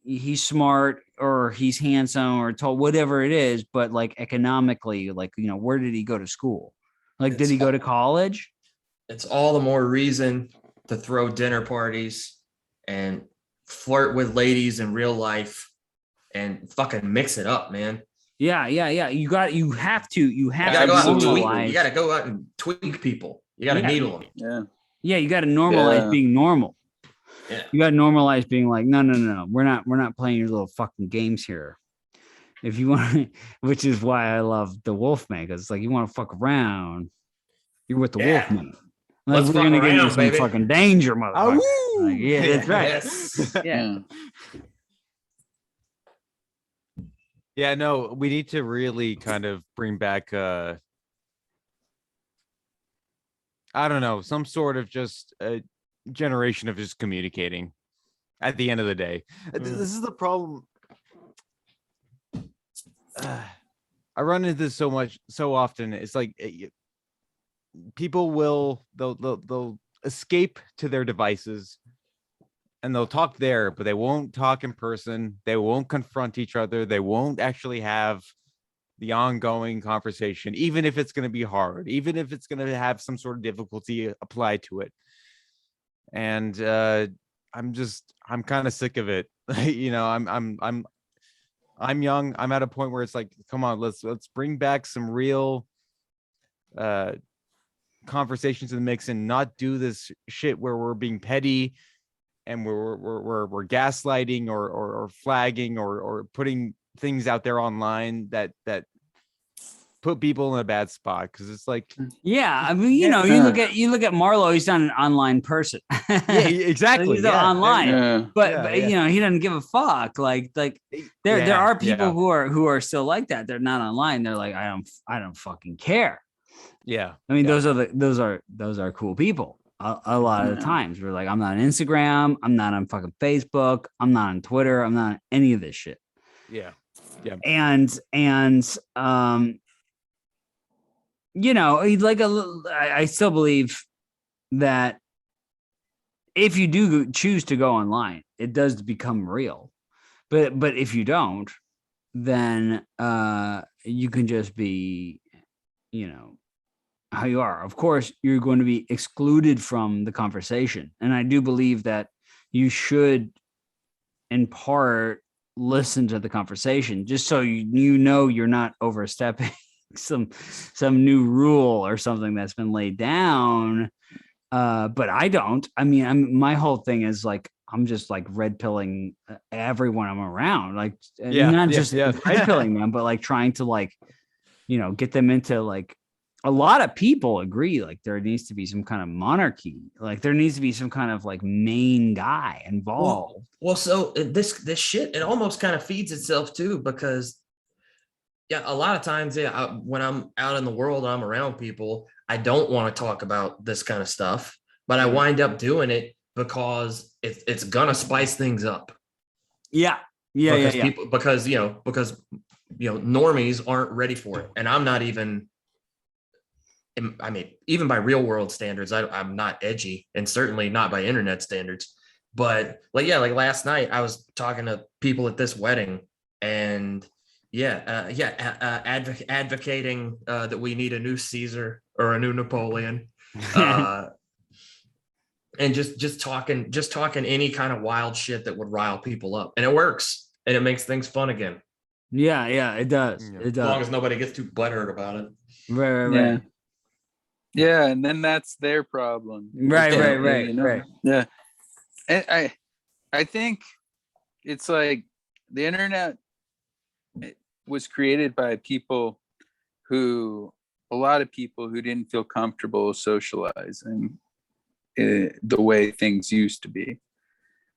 he's smart or he's handsome or tall, whatever it is. But like economically, like, where did he go to school? Like, did he go to college? It's all the more reason to throw dinner parties and flirt with ladies in real life and fucking mix it up, man. Yeah. You have to normalize. You got to go out and tweak people. You got to needle them. Yeah. You got to normalize being normal. Yeah. You got to normalize being like, no. We're not playing your little fucking games here. If you want, which is why I love the Wolfman, because it's like, you want to fuck around, you're with the Wolfman. Like, we're gonna get into some fucking danger, motherfucker. Like, yeah, that's right. Yes. Yeah. Yeah, no, we need to really kind of bring back I don't know, some sort of just a generation of just communicating at the end of the day. This is the problem. I run into this so often. It's like people they'll escape to their devices and they'll talk there, but they won't talk in person. They won't confront each other. They won't actually have the ongoing conversation, even if it's going to be hard, even if it's going to have some sort of difficulty applied to it. And I'm kind of sick of it. I'm young. I'm at a point where it's like, come on, let's bring back some real conversations in the mix and not do this shit where we're being petty and we're gaslighting or flagging or putting things out there online that put people in a bad spot, because it's like, yeah, I mean, you look at Marlo, he's not an online person. Yeah, exactly. He's online, but he doesn't give a fuck. Like there are people who are still like that. They're not online. They're like, I don't fucking care. Yeah. I mean, Yeah. those are cool people. A lot of the times we're like, I'm not on Instagram, I'm not on fucking Facebook, I'm not on Twitter, I'm not on any of this shit. Yeah. Yeah. And you know, like I still believe that if you do choose to go online, it does become real. But if you don't, then you can just be, you know, how you are. Of course, you're going to be excluded from the conversation. And I do believe that you should, in part, listen to the conversation just so you know you're not overstepping some new rule or something that's been laid down. But I don't. I mean, my whole thing is like, I'm just like red pilling everyone I'm around, like not just red pilling them, but like trying to like, you know, get them into like, a lot of people agree like there needs to be some kind of monarchy, like there needs to be some kind of like main guy involved. Well, so this shit, it almost kind of feeds itself too, because a lot of times, when I'm out in the world, I'm around people, I don't want to talk about this kind of stuff, but I wind up doing it because it's gonna spice things up. People, because normies aren't ready for it, and I'm not even. I mean, even by real world standards, I'm not edgy, and certainly not by internet standards. But like last night, I was talking to people at this wedding, and advocating that we need a new Caesar or a new Napoleon, and just talking any kind of wild shit that would rile people up, and it works, and it makes things fun again. Yeah, it does. It does. As long as nobody gets too butthurt about it. Right. Yeah, and then that's their problem. Right. You know? Right. Yeah. And I think it's like the internet was created by a lot of people who didn't feel comfortable socializing the way things used to be.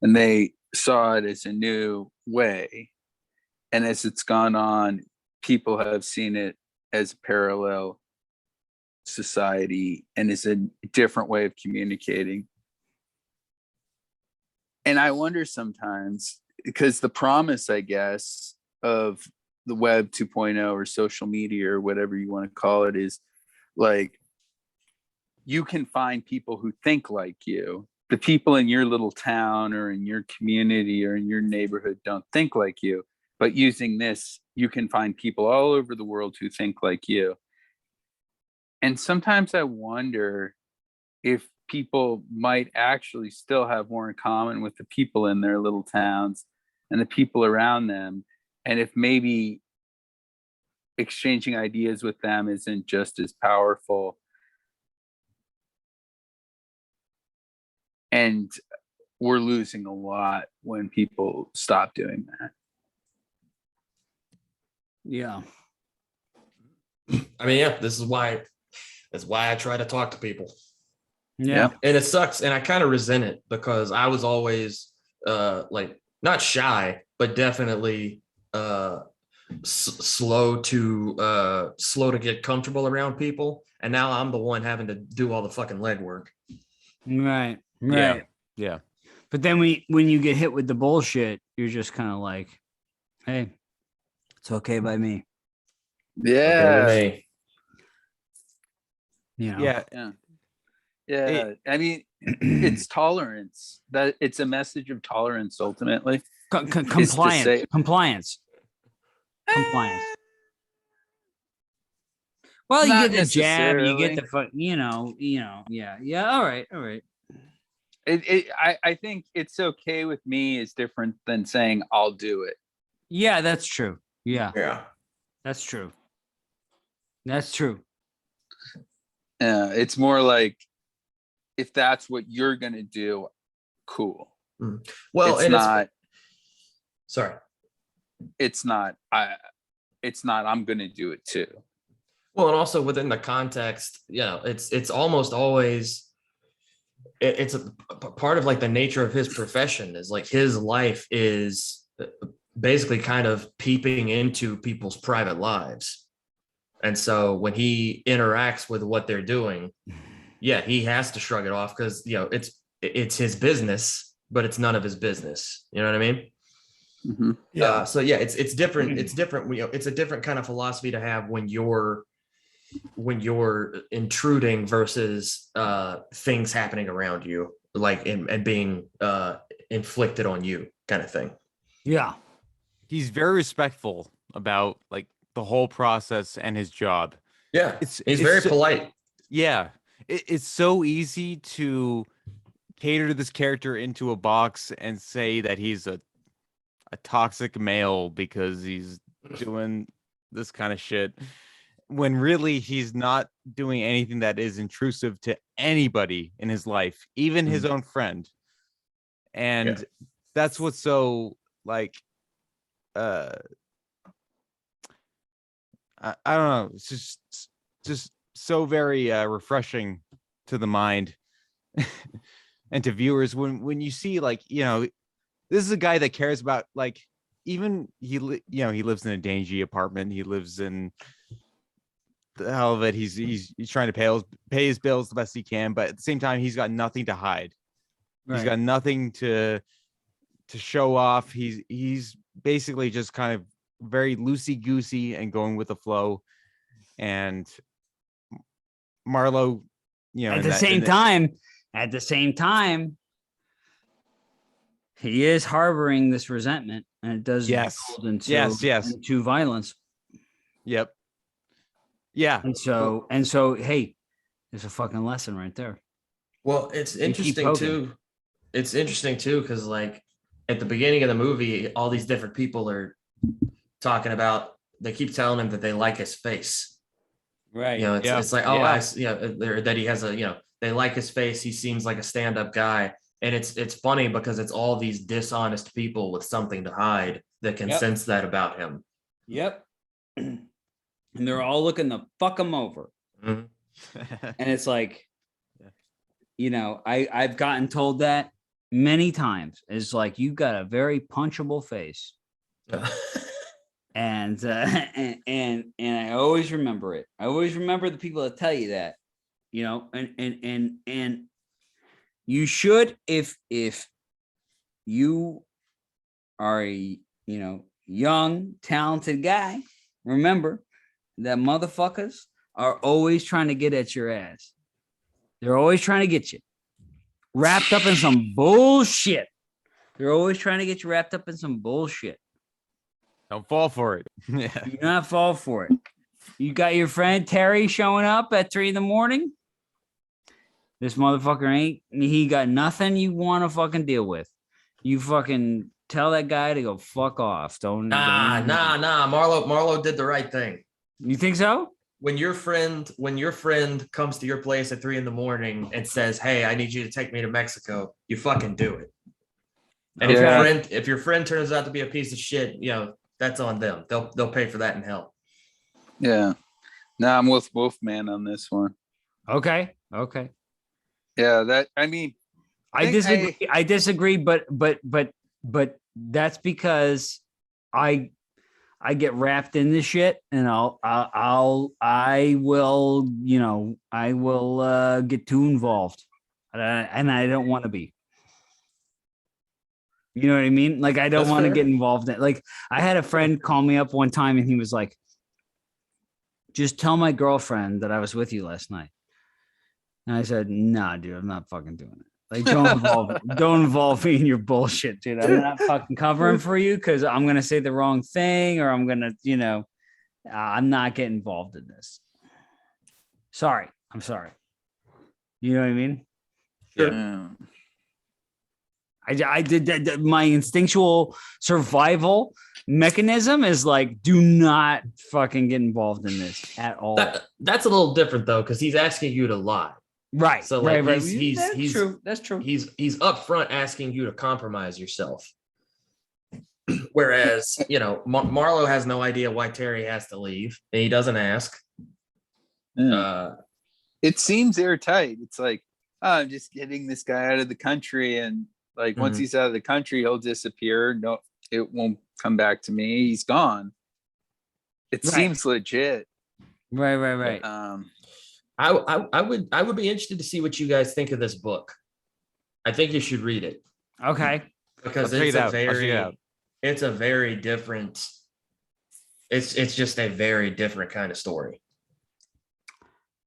And they saw it as a new way. And as it's gone on, people have seen it as a parallel society and is a different way of communicating. And I wonder sometimes, because the promise, I guess, of the web 2.0 or social media or whatever you want to call it is like, you can find people who think like you. The people in your little town or in your community or in your neighborhood don't think like you, but using this, you can find people all over the world who think like you. And sometimes I wonder if people might actually still have more in common with the people in their little towns and the people around them. And if maybe exchanging ideas with them isn't just as powerful. And we're losing a lot when people stop doing that. Yeah. I mean, that's why I try to talk to people. Yeah. And it sucks. And I kind of resent it because I was always like not shy, but definitely slow to get comfortable around people. And now I'm the one having to do all the fucking legwork. Right. Yeah. But then when you get hit with the bullshit, you're just kind of like, hey, it's okay by me. Yeah. Okay, me. You know? Yeah. I mean, it's tolerance. That it's a message of tolerance ultimately. Compliance. Well, you Not get the jab, you get necessarily. the fuck, yeah. All right. I think it's okay with me is different than saying I'll do it. Yeah, that's true. Yeah. That's true. Yeah, it's more like if that's what you're gonna do, cool. Well, it's not. Sorry. It's not. I'm gonna do it too. Well, and also within the context, it's almost always it's a part of like the nature of his profession is like his life is basically kind of peeping into people's private lives. And so when he interacts with what they're doing, yeah, he has to shrug it off because it's his business, but it's none of his business. You know what I mean? Mm-hmm. So yeah, it's different. It's different. It's a different kind of philosophy to have when you're intruding versus things happening around you, like and being inflicted on you, kind of thing. Yeah. He's very respectful about like the whole process and his job. Yeah, He's very polite. Yeah, it's so easy to cater this character into a box and say that he's a toxic male because he's doing this kind of shit, when really he's not doing anything that is intrusive to anybody in his life, even his own friend. And that's what's so like I don't know, it's just so very refreshing to the mind and to viewers when you see, like, this is a guy that cares about, like, even he lives in a dingy apartment, he lives in the hell of it, he's trying to pay his bills the best he can, but at the same time he's got nothing to hide. He's got nothing to show off. He's basically just kind of very loosey-goosey and going with the flow. And Marlo, at the same time, he is harboring this resentment, and it does build into violence. Yep. Yeah. And so, hey, there's a fucking lesson right there. Well, it's interesting too. It's interesting too, because like at the beginning of the movie, all these different people are talking about. They keep telling him that they like his face. Right. It's like, that he has they like his face. He seems like a stand-up guy. And it's funny because it's all these dishonest people with something to hide that can sense that about him. Yep. And they're all looking to fuck him over. Mm-hmm. And it's like, I've gotten told that many times. It's like, you've got a very punchable face. And I always remember it. I always remember the people that tell you that, and you should, if you are a young, talented guy, remember that motherfuckers are always trying to get at your ass. They're always trying to get you wrapped up in some bullshit. They're always trying to get you wrapped up in some bullshit. Don't fall for it. Do not fall for it. You got your friend Terry showing up at 3 a.m. This motherfucker he got nothing you want to fucking deal with. You fucking tell that guy to go fuck off. Don't. Marlo did the right thing. You think so? When your friend comes to your place at 3 a.m. and says, "Hey, I need you to take me to Mexico," you fucking do it. And if your friend turns out to be a piece of shit, that's on them. They'll pay for that in hell. Yeah. No, I'm with Wolfman on this one. Okay. Yeah, I disagree, but that's because I get wrapped in this shit, and I will get too involved, and I don't want to be. You know what I mean? Like, I don't want to get involved in. Like, I had a friend call me up one time, and he was like, "Just tell my girlfriend that I was with you last night." And I said, "Nah, dude, I'm not fucking doing it. Like, don't involve me in your bullshit, dude. I'm not fucking covering for you because I'm gonna say the wrong thing, or I'm gonna, I'm not getting involved in this. Sorry, I'm sorry. You know what I mean? Sure. Yeah. I did that. My instinctual survival mechanism is like, do not fucking get involved in this at all. That's a little different though, because he's asking you to lie. Right. So like right. He's true. That's true. He's upfront asking you to compromise yourself. Whereas, Marlo has no idea why Terry has to leave, and he doesn't ask. Yeah. It seems airtight. It's like, I'm just getting this guy out of the country, and like once he's out of the country, he'll disappear. No, it won't come back to me. He's gone. It seems legit. Right. I would be interested to see what you guys think of this book. I think you should read it Okay. because I'll check it out. it's a very different. It's just a very different kind of story.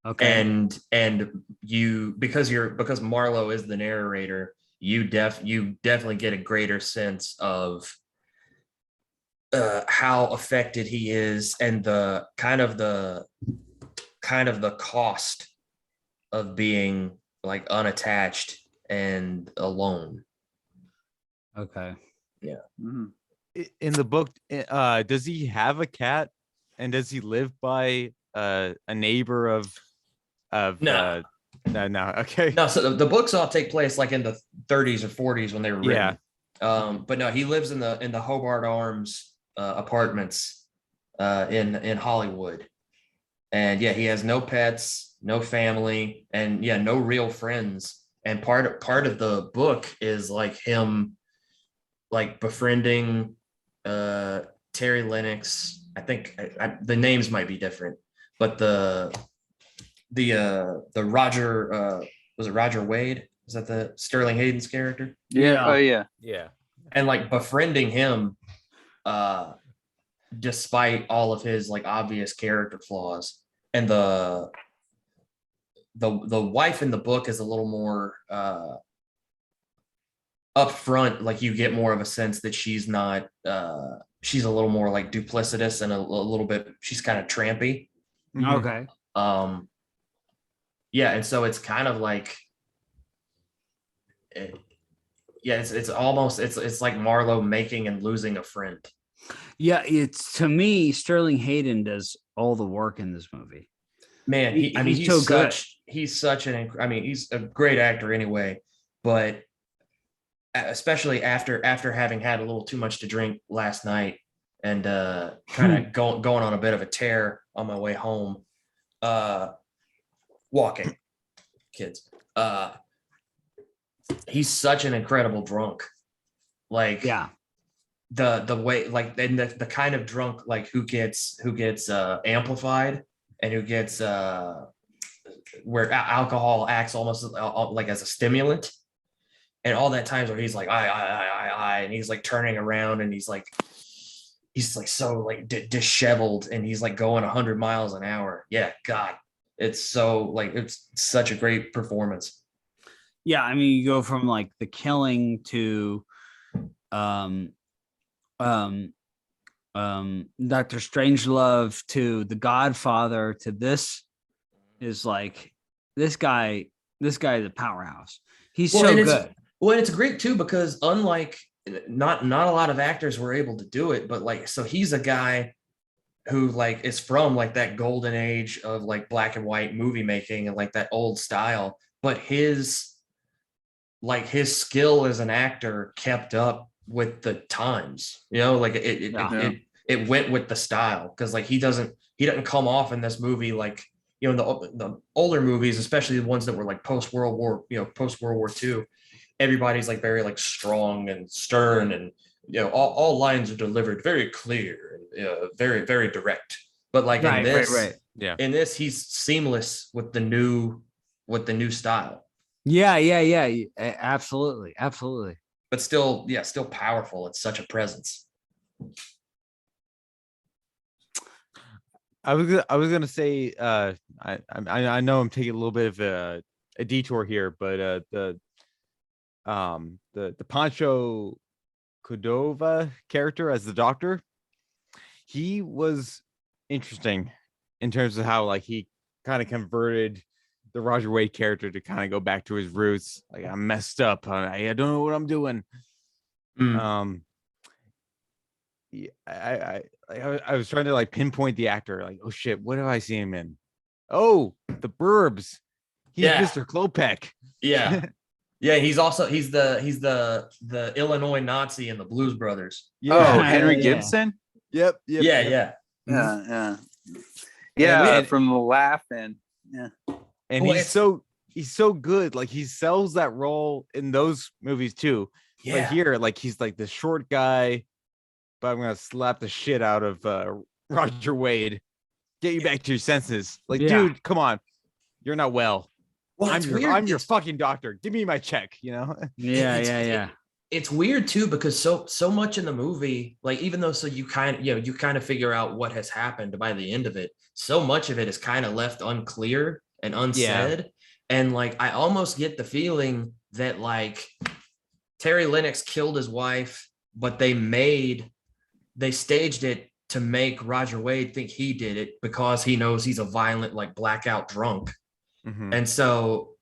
Okay. And you because Marlowe is the narrator, you definitely get a greater sense of how affected he is and the kind of the cost of being like unattached and alone. Okay. In the book, does he have a cat, and does he live by a neighbor of No. no, okay. No, so the books all take place like in the 30s or 40s when they were written. Yeah. But no, he lives in the Hobart Arms apartments in Hollywood. And yeah, he has no pets, no family, and yeah, no real friends. And part of the book is like him like befriending Terry Lennox. I think the names might be different, but the Roger was it Roger Wade? Is that the Sterling Hayden's character? Yeah. Oh yeah. Yeah. And like befriending him despite all of his like obvious character flaws. And the wife in the book is a little more upfront, like you get more of a sense that she's not she's a little more like duplicitous and a little bit she's kind of trampy. Okay. Yeah, and so it's kind of like it's almost it's like Marlowe making and losing a friend. Yeah, it's to me, Sterling Hayden does all the work in this movie. Man, he's so good. He's a great actor anyway, but especially after having had a little too much to drink last night and kind of going on a bit of a tear on my way home, walking kids. He's such an incredible drunk. Like Yeah. The way like and the kind of drunk like who gets amplified and who gets where alcohol acts almost like as a stimulant, and all that times where he's like I and he's like turning around and he's like so like disheveled and he's like going 100 miles an hour. Yeah, God, it's so like it's such a great performance. Yeah, I mean, you go from like The Killing to Dr. Strangelove to The Godfather to this is like this guy is a powerhouse. He's so good. Well, it's great too because unlike not a lot of actors were able to do it, but like so he's a guy who like is from like that golden age of like black and white movie making and like that old style, but his skill as an actor kept up with the times, you know, like it went with the style because like he doesn't come off in this movie like, you know, the older movies, especially the ones that were like post World War II, everybody's like very like strong and stern and, you know, all lines are delivered very clear and very, very direct. But like in this, he's seamless with the new style. Yeah. Absolutely. But still powerful. It's such a presence. I was gonna say I know I'm taking a little bit of a detour here, but the Pancho Cordova character as the doctor, he was interesting in terms of how like he kind of converted the Roger Wade character to kind of go back to his roots. Like, I'm messed up. I don't know what I'm doing. Yeah, I was trying to like pinpoint the actor. Like, oh shit, what have I seen him in? Oh, The Burbs. He's Mr. Klopek. Yeah. Yeah, he's the Illinois Nazi in the Blues Brothers. Yeah. Oh, Henry Gibson. Yep. Yeah. From The Laugh and and he's so good. Like he sells that role in those movies too. Yeah. But here, like he's like the short guy, but I'm gonna slap the shit out of Roger Wade. Get you back to your senses. Like, Yeah. dude, come on. You're not well. Well, it's weird. I'm your fucking doctor. Give me my check, you know? Yeah. It's weird too, because so much in the movie, like, even though you kind of figure out what has happened by the end of it, so much of it is kind of left unclear and unsaid. And like, I almost get the feeling that like Terry Lennox killed his wife, but they staged it to make Roger Wade think he did it because he knows he's a violent, like, blackout drunk. Mhm.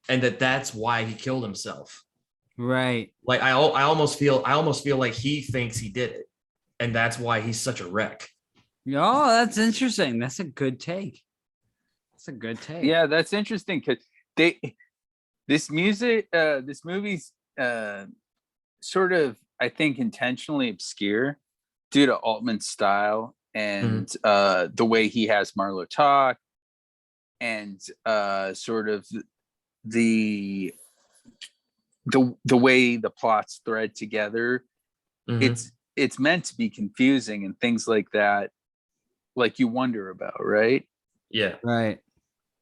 And that's why he killed himself. Right. Like, I almost feel like he thinks he did it, and that's why he's such a wreck. Oh, that's interesting. That's a good take. Yeah, that's interesting because this movie's sort of, I think, intentionally obscure due to Altman's style and the way he has Marlowe talk, and sort of the way the plots thread together. It's meant to be confusing and things like that, like you wonder about, right? Yeah. Right.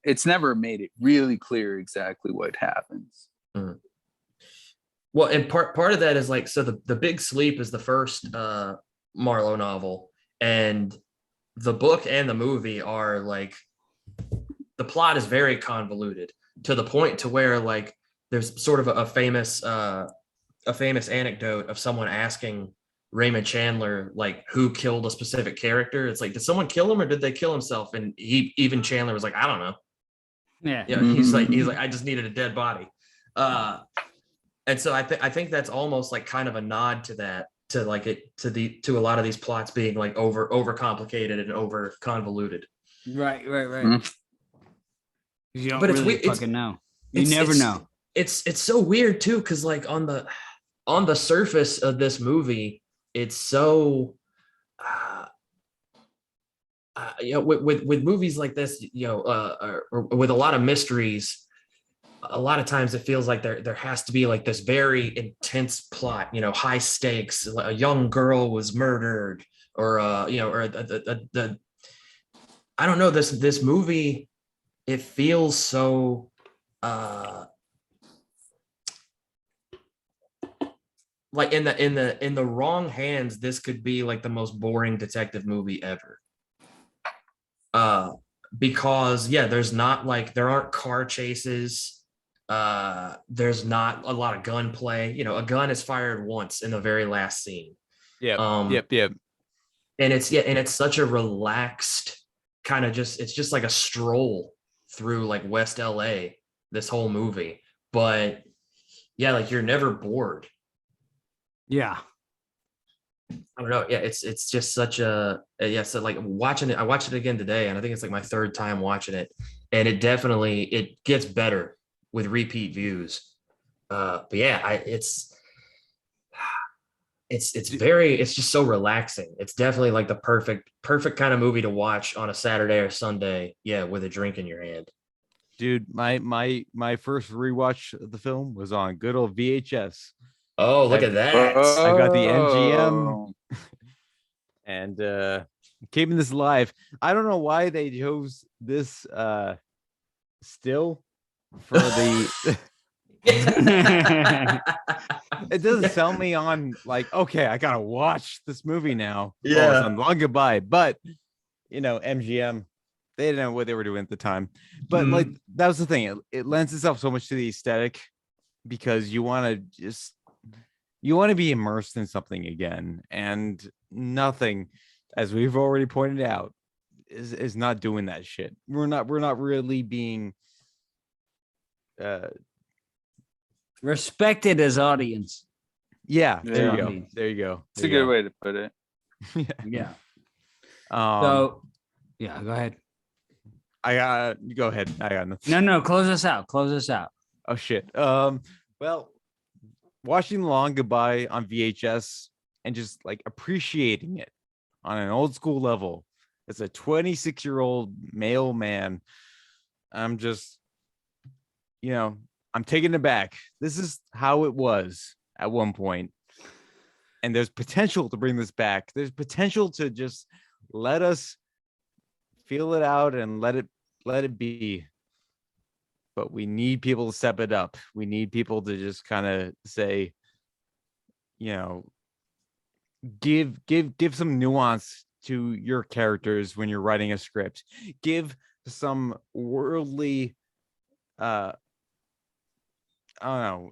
It's never made it really clear exactly what happens. Well, and part of that is like, so the Big Sleep is the first Marlowe novel, and the book and the movie are like, the plot is very convoluted to the point to where, like, there's sort of a famous anecdote of someone asking Raymond Chandler, like, who killed a specific character. It's like, did someone kill him or did they kill himself? And Chandler was like, I don't know. Yeah. He's like, I just needed a dead body. And so I think that's almost like kind of a nod to that, to like it, to a lot of these plots being like over complicated and over convoluted. Right. You don't But it's really weird. fucking know. You never know. It's so weird too, because like on the surface of this movie, it's so with movies like this, or with a lot of mysteries, a lot of times it feels like there has to be like this very intense plot, high stakes, a young girl was murdered, or the I don't know, this movie, it feels so like in the wrong hands, this could be like the most boring detective movie ever. Because there aren't car chases. There's not a lot of gunplay. A gun is fired once in the very last scene. Yep. And it's such a relaxed kind of it's just like a stroll through like West LA, this whole movie. But yeah, like, you're never bored. Yeah. I don't know. Yeah, it's just such a So like, watching it, I watched it again today, and I think it's like my third time watching it, and it gets better with repeat views. But yeah, it's just so relaxing. It's definitely like the perfect kind of movie to watch on a Saturday or Sunday. Yeah, with a drink in your hand. Dude, my first rewatch of the film was on good old VHS. Oh, look at that! I got the MGM and keeping this live. I don't know why they chose this still for the it doesn't sell me on like, okay, I gotta watch this movie now. Yeah. It's on Long Goodbye, but MGM, they didn't know what they were doing at the time. But like, that was the thing, it lends itself so much to the aesthetic, because you want to be immersed in something again, and nothing, as we've already pointed out, is not doing that shit. We're not really being respected as audience. Yeah, Yeah. there you go. It's a good way to put it. Yeah. So yeah, go ahead. Go ahead. I got nothing. No, close us out. Oh shit. Well, watching Long Goodbye on VHS and just like appreciating it on an old school level as a 26-year-old male man, I'm just, I'm taken aback. This is how it was at one point, and there's potential to bring this back. There's potential to just let us feel it out and let it be. But we need people to step it up. We need people to just kind of say, you know, give some nuance to your characters when you're writing a script. Give some worldly I don't know,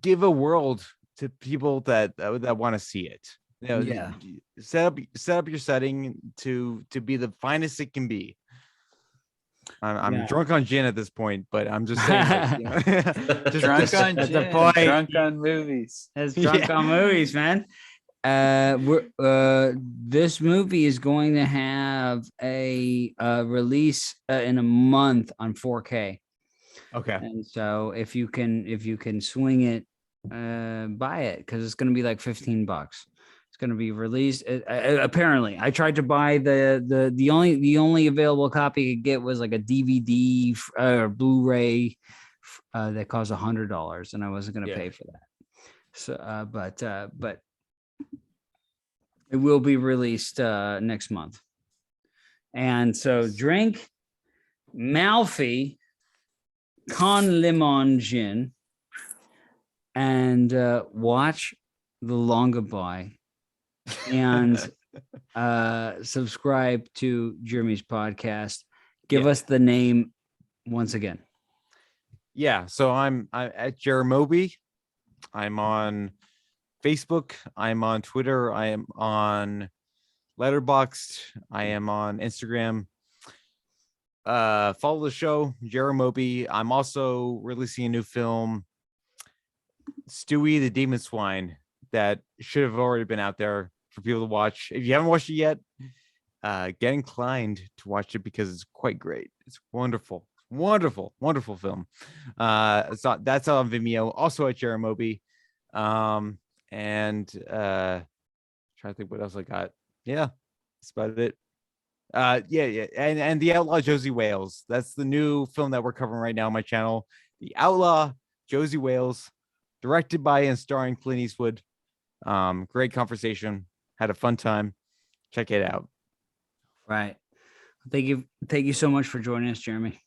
give a world to people that want to see it. You know, Yeah. set up your setting to be the finest it can be. I'm drunk on gin at this point, but I'm just saying, like, you know, Drunk on that's the gin, point. drunk on movies. That's drunk on movies, man. This movie is going to have a release in a month on 4K. Okay. And so if you can swing it, buy it, because it's going to be like $15. It's going to be released. Apparently, I tried to buy the only available copy I could get was like a DVD or Blu-ray that cost $100, and I wasn't going to pay for that. So, but it will be released next month. And so drink Malfy con Limone gin and watch The Longaby and subscribe to Jeremy's podcast. Give us the name once again. Yeah, so I'm at Jeremobie. I'm on Facebook. I'm on Twitter. I am on Letterboxd. I am on Instagram. Follow the show, Jeremobie. I'm also releasing a new film, Stewie the Demon Swine, that should have already been out there for people to watch. If you haven't watched it yet, get inclined to watch it because it's quite great. It's wonderful, wonderful, wonderful film. So that's on Vimeo, also at Jeremobie. And trying to think what else I got. Yeah, that's about it. Yeah, and The Outlaw Josie Wales. That's the new film that we're covering right now on my channel. The Outlaw Josie Wales, directed by and starring Clint Eastwood. Great conversation. Had a fun time. Check it out. Right. Thank you so much for joining us, Jeremy.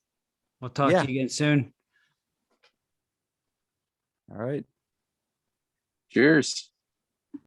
We'll talk to you again soon. All right. Cheers.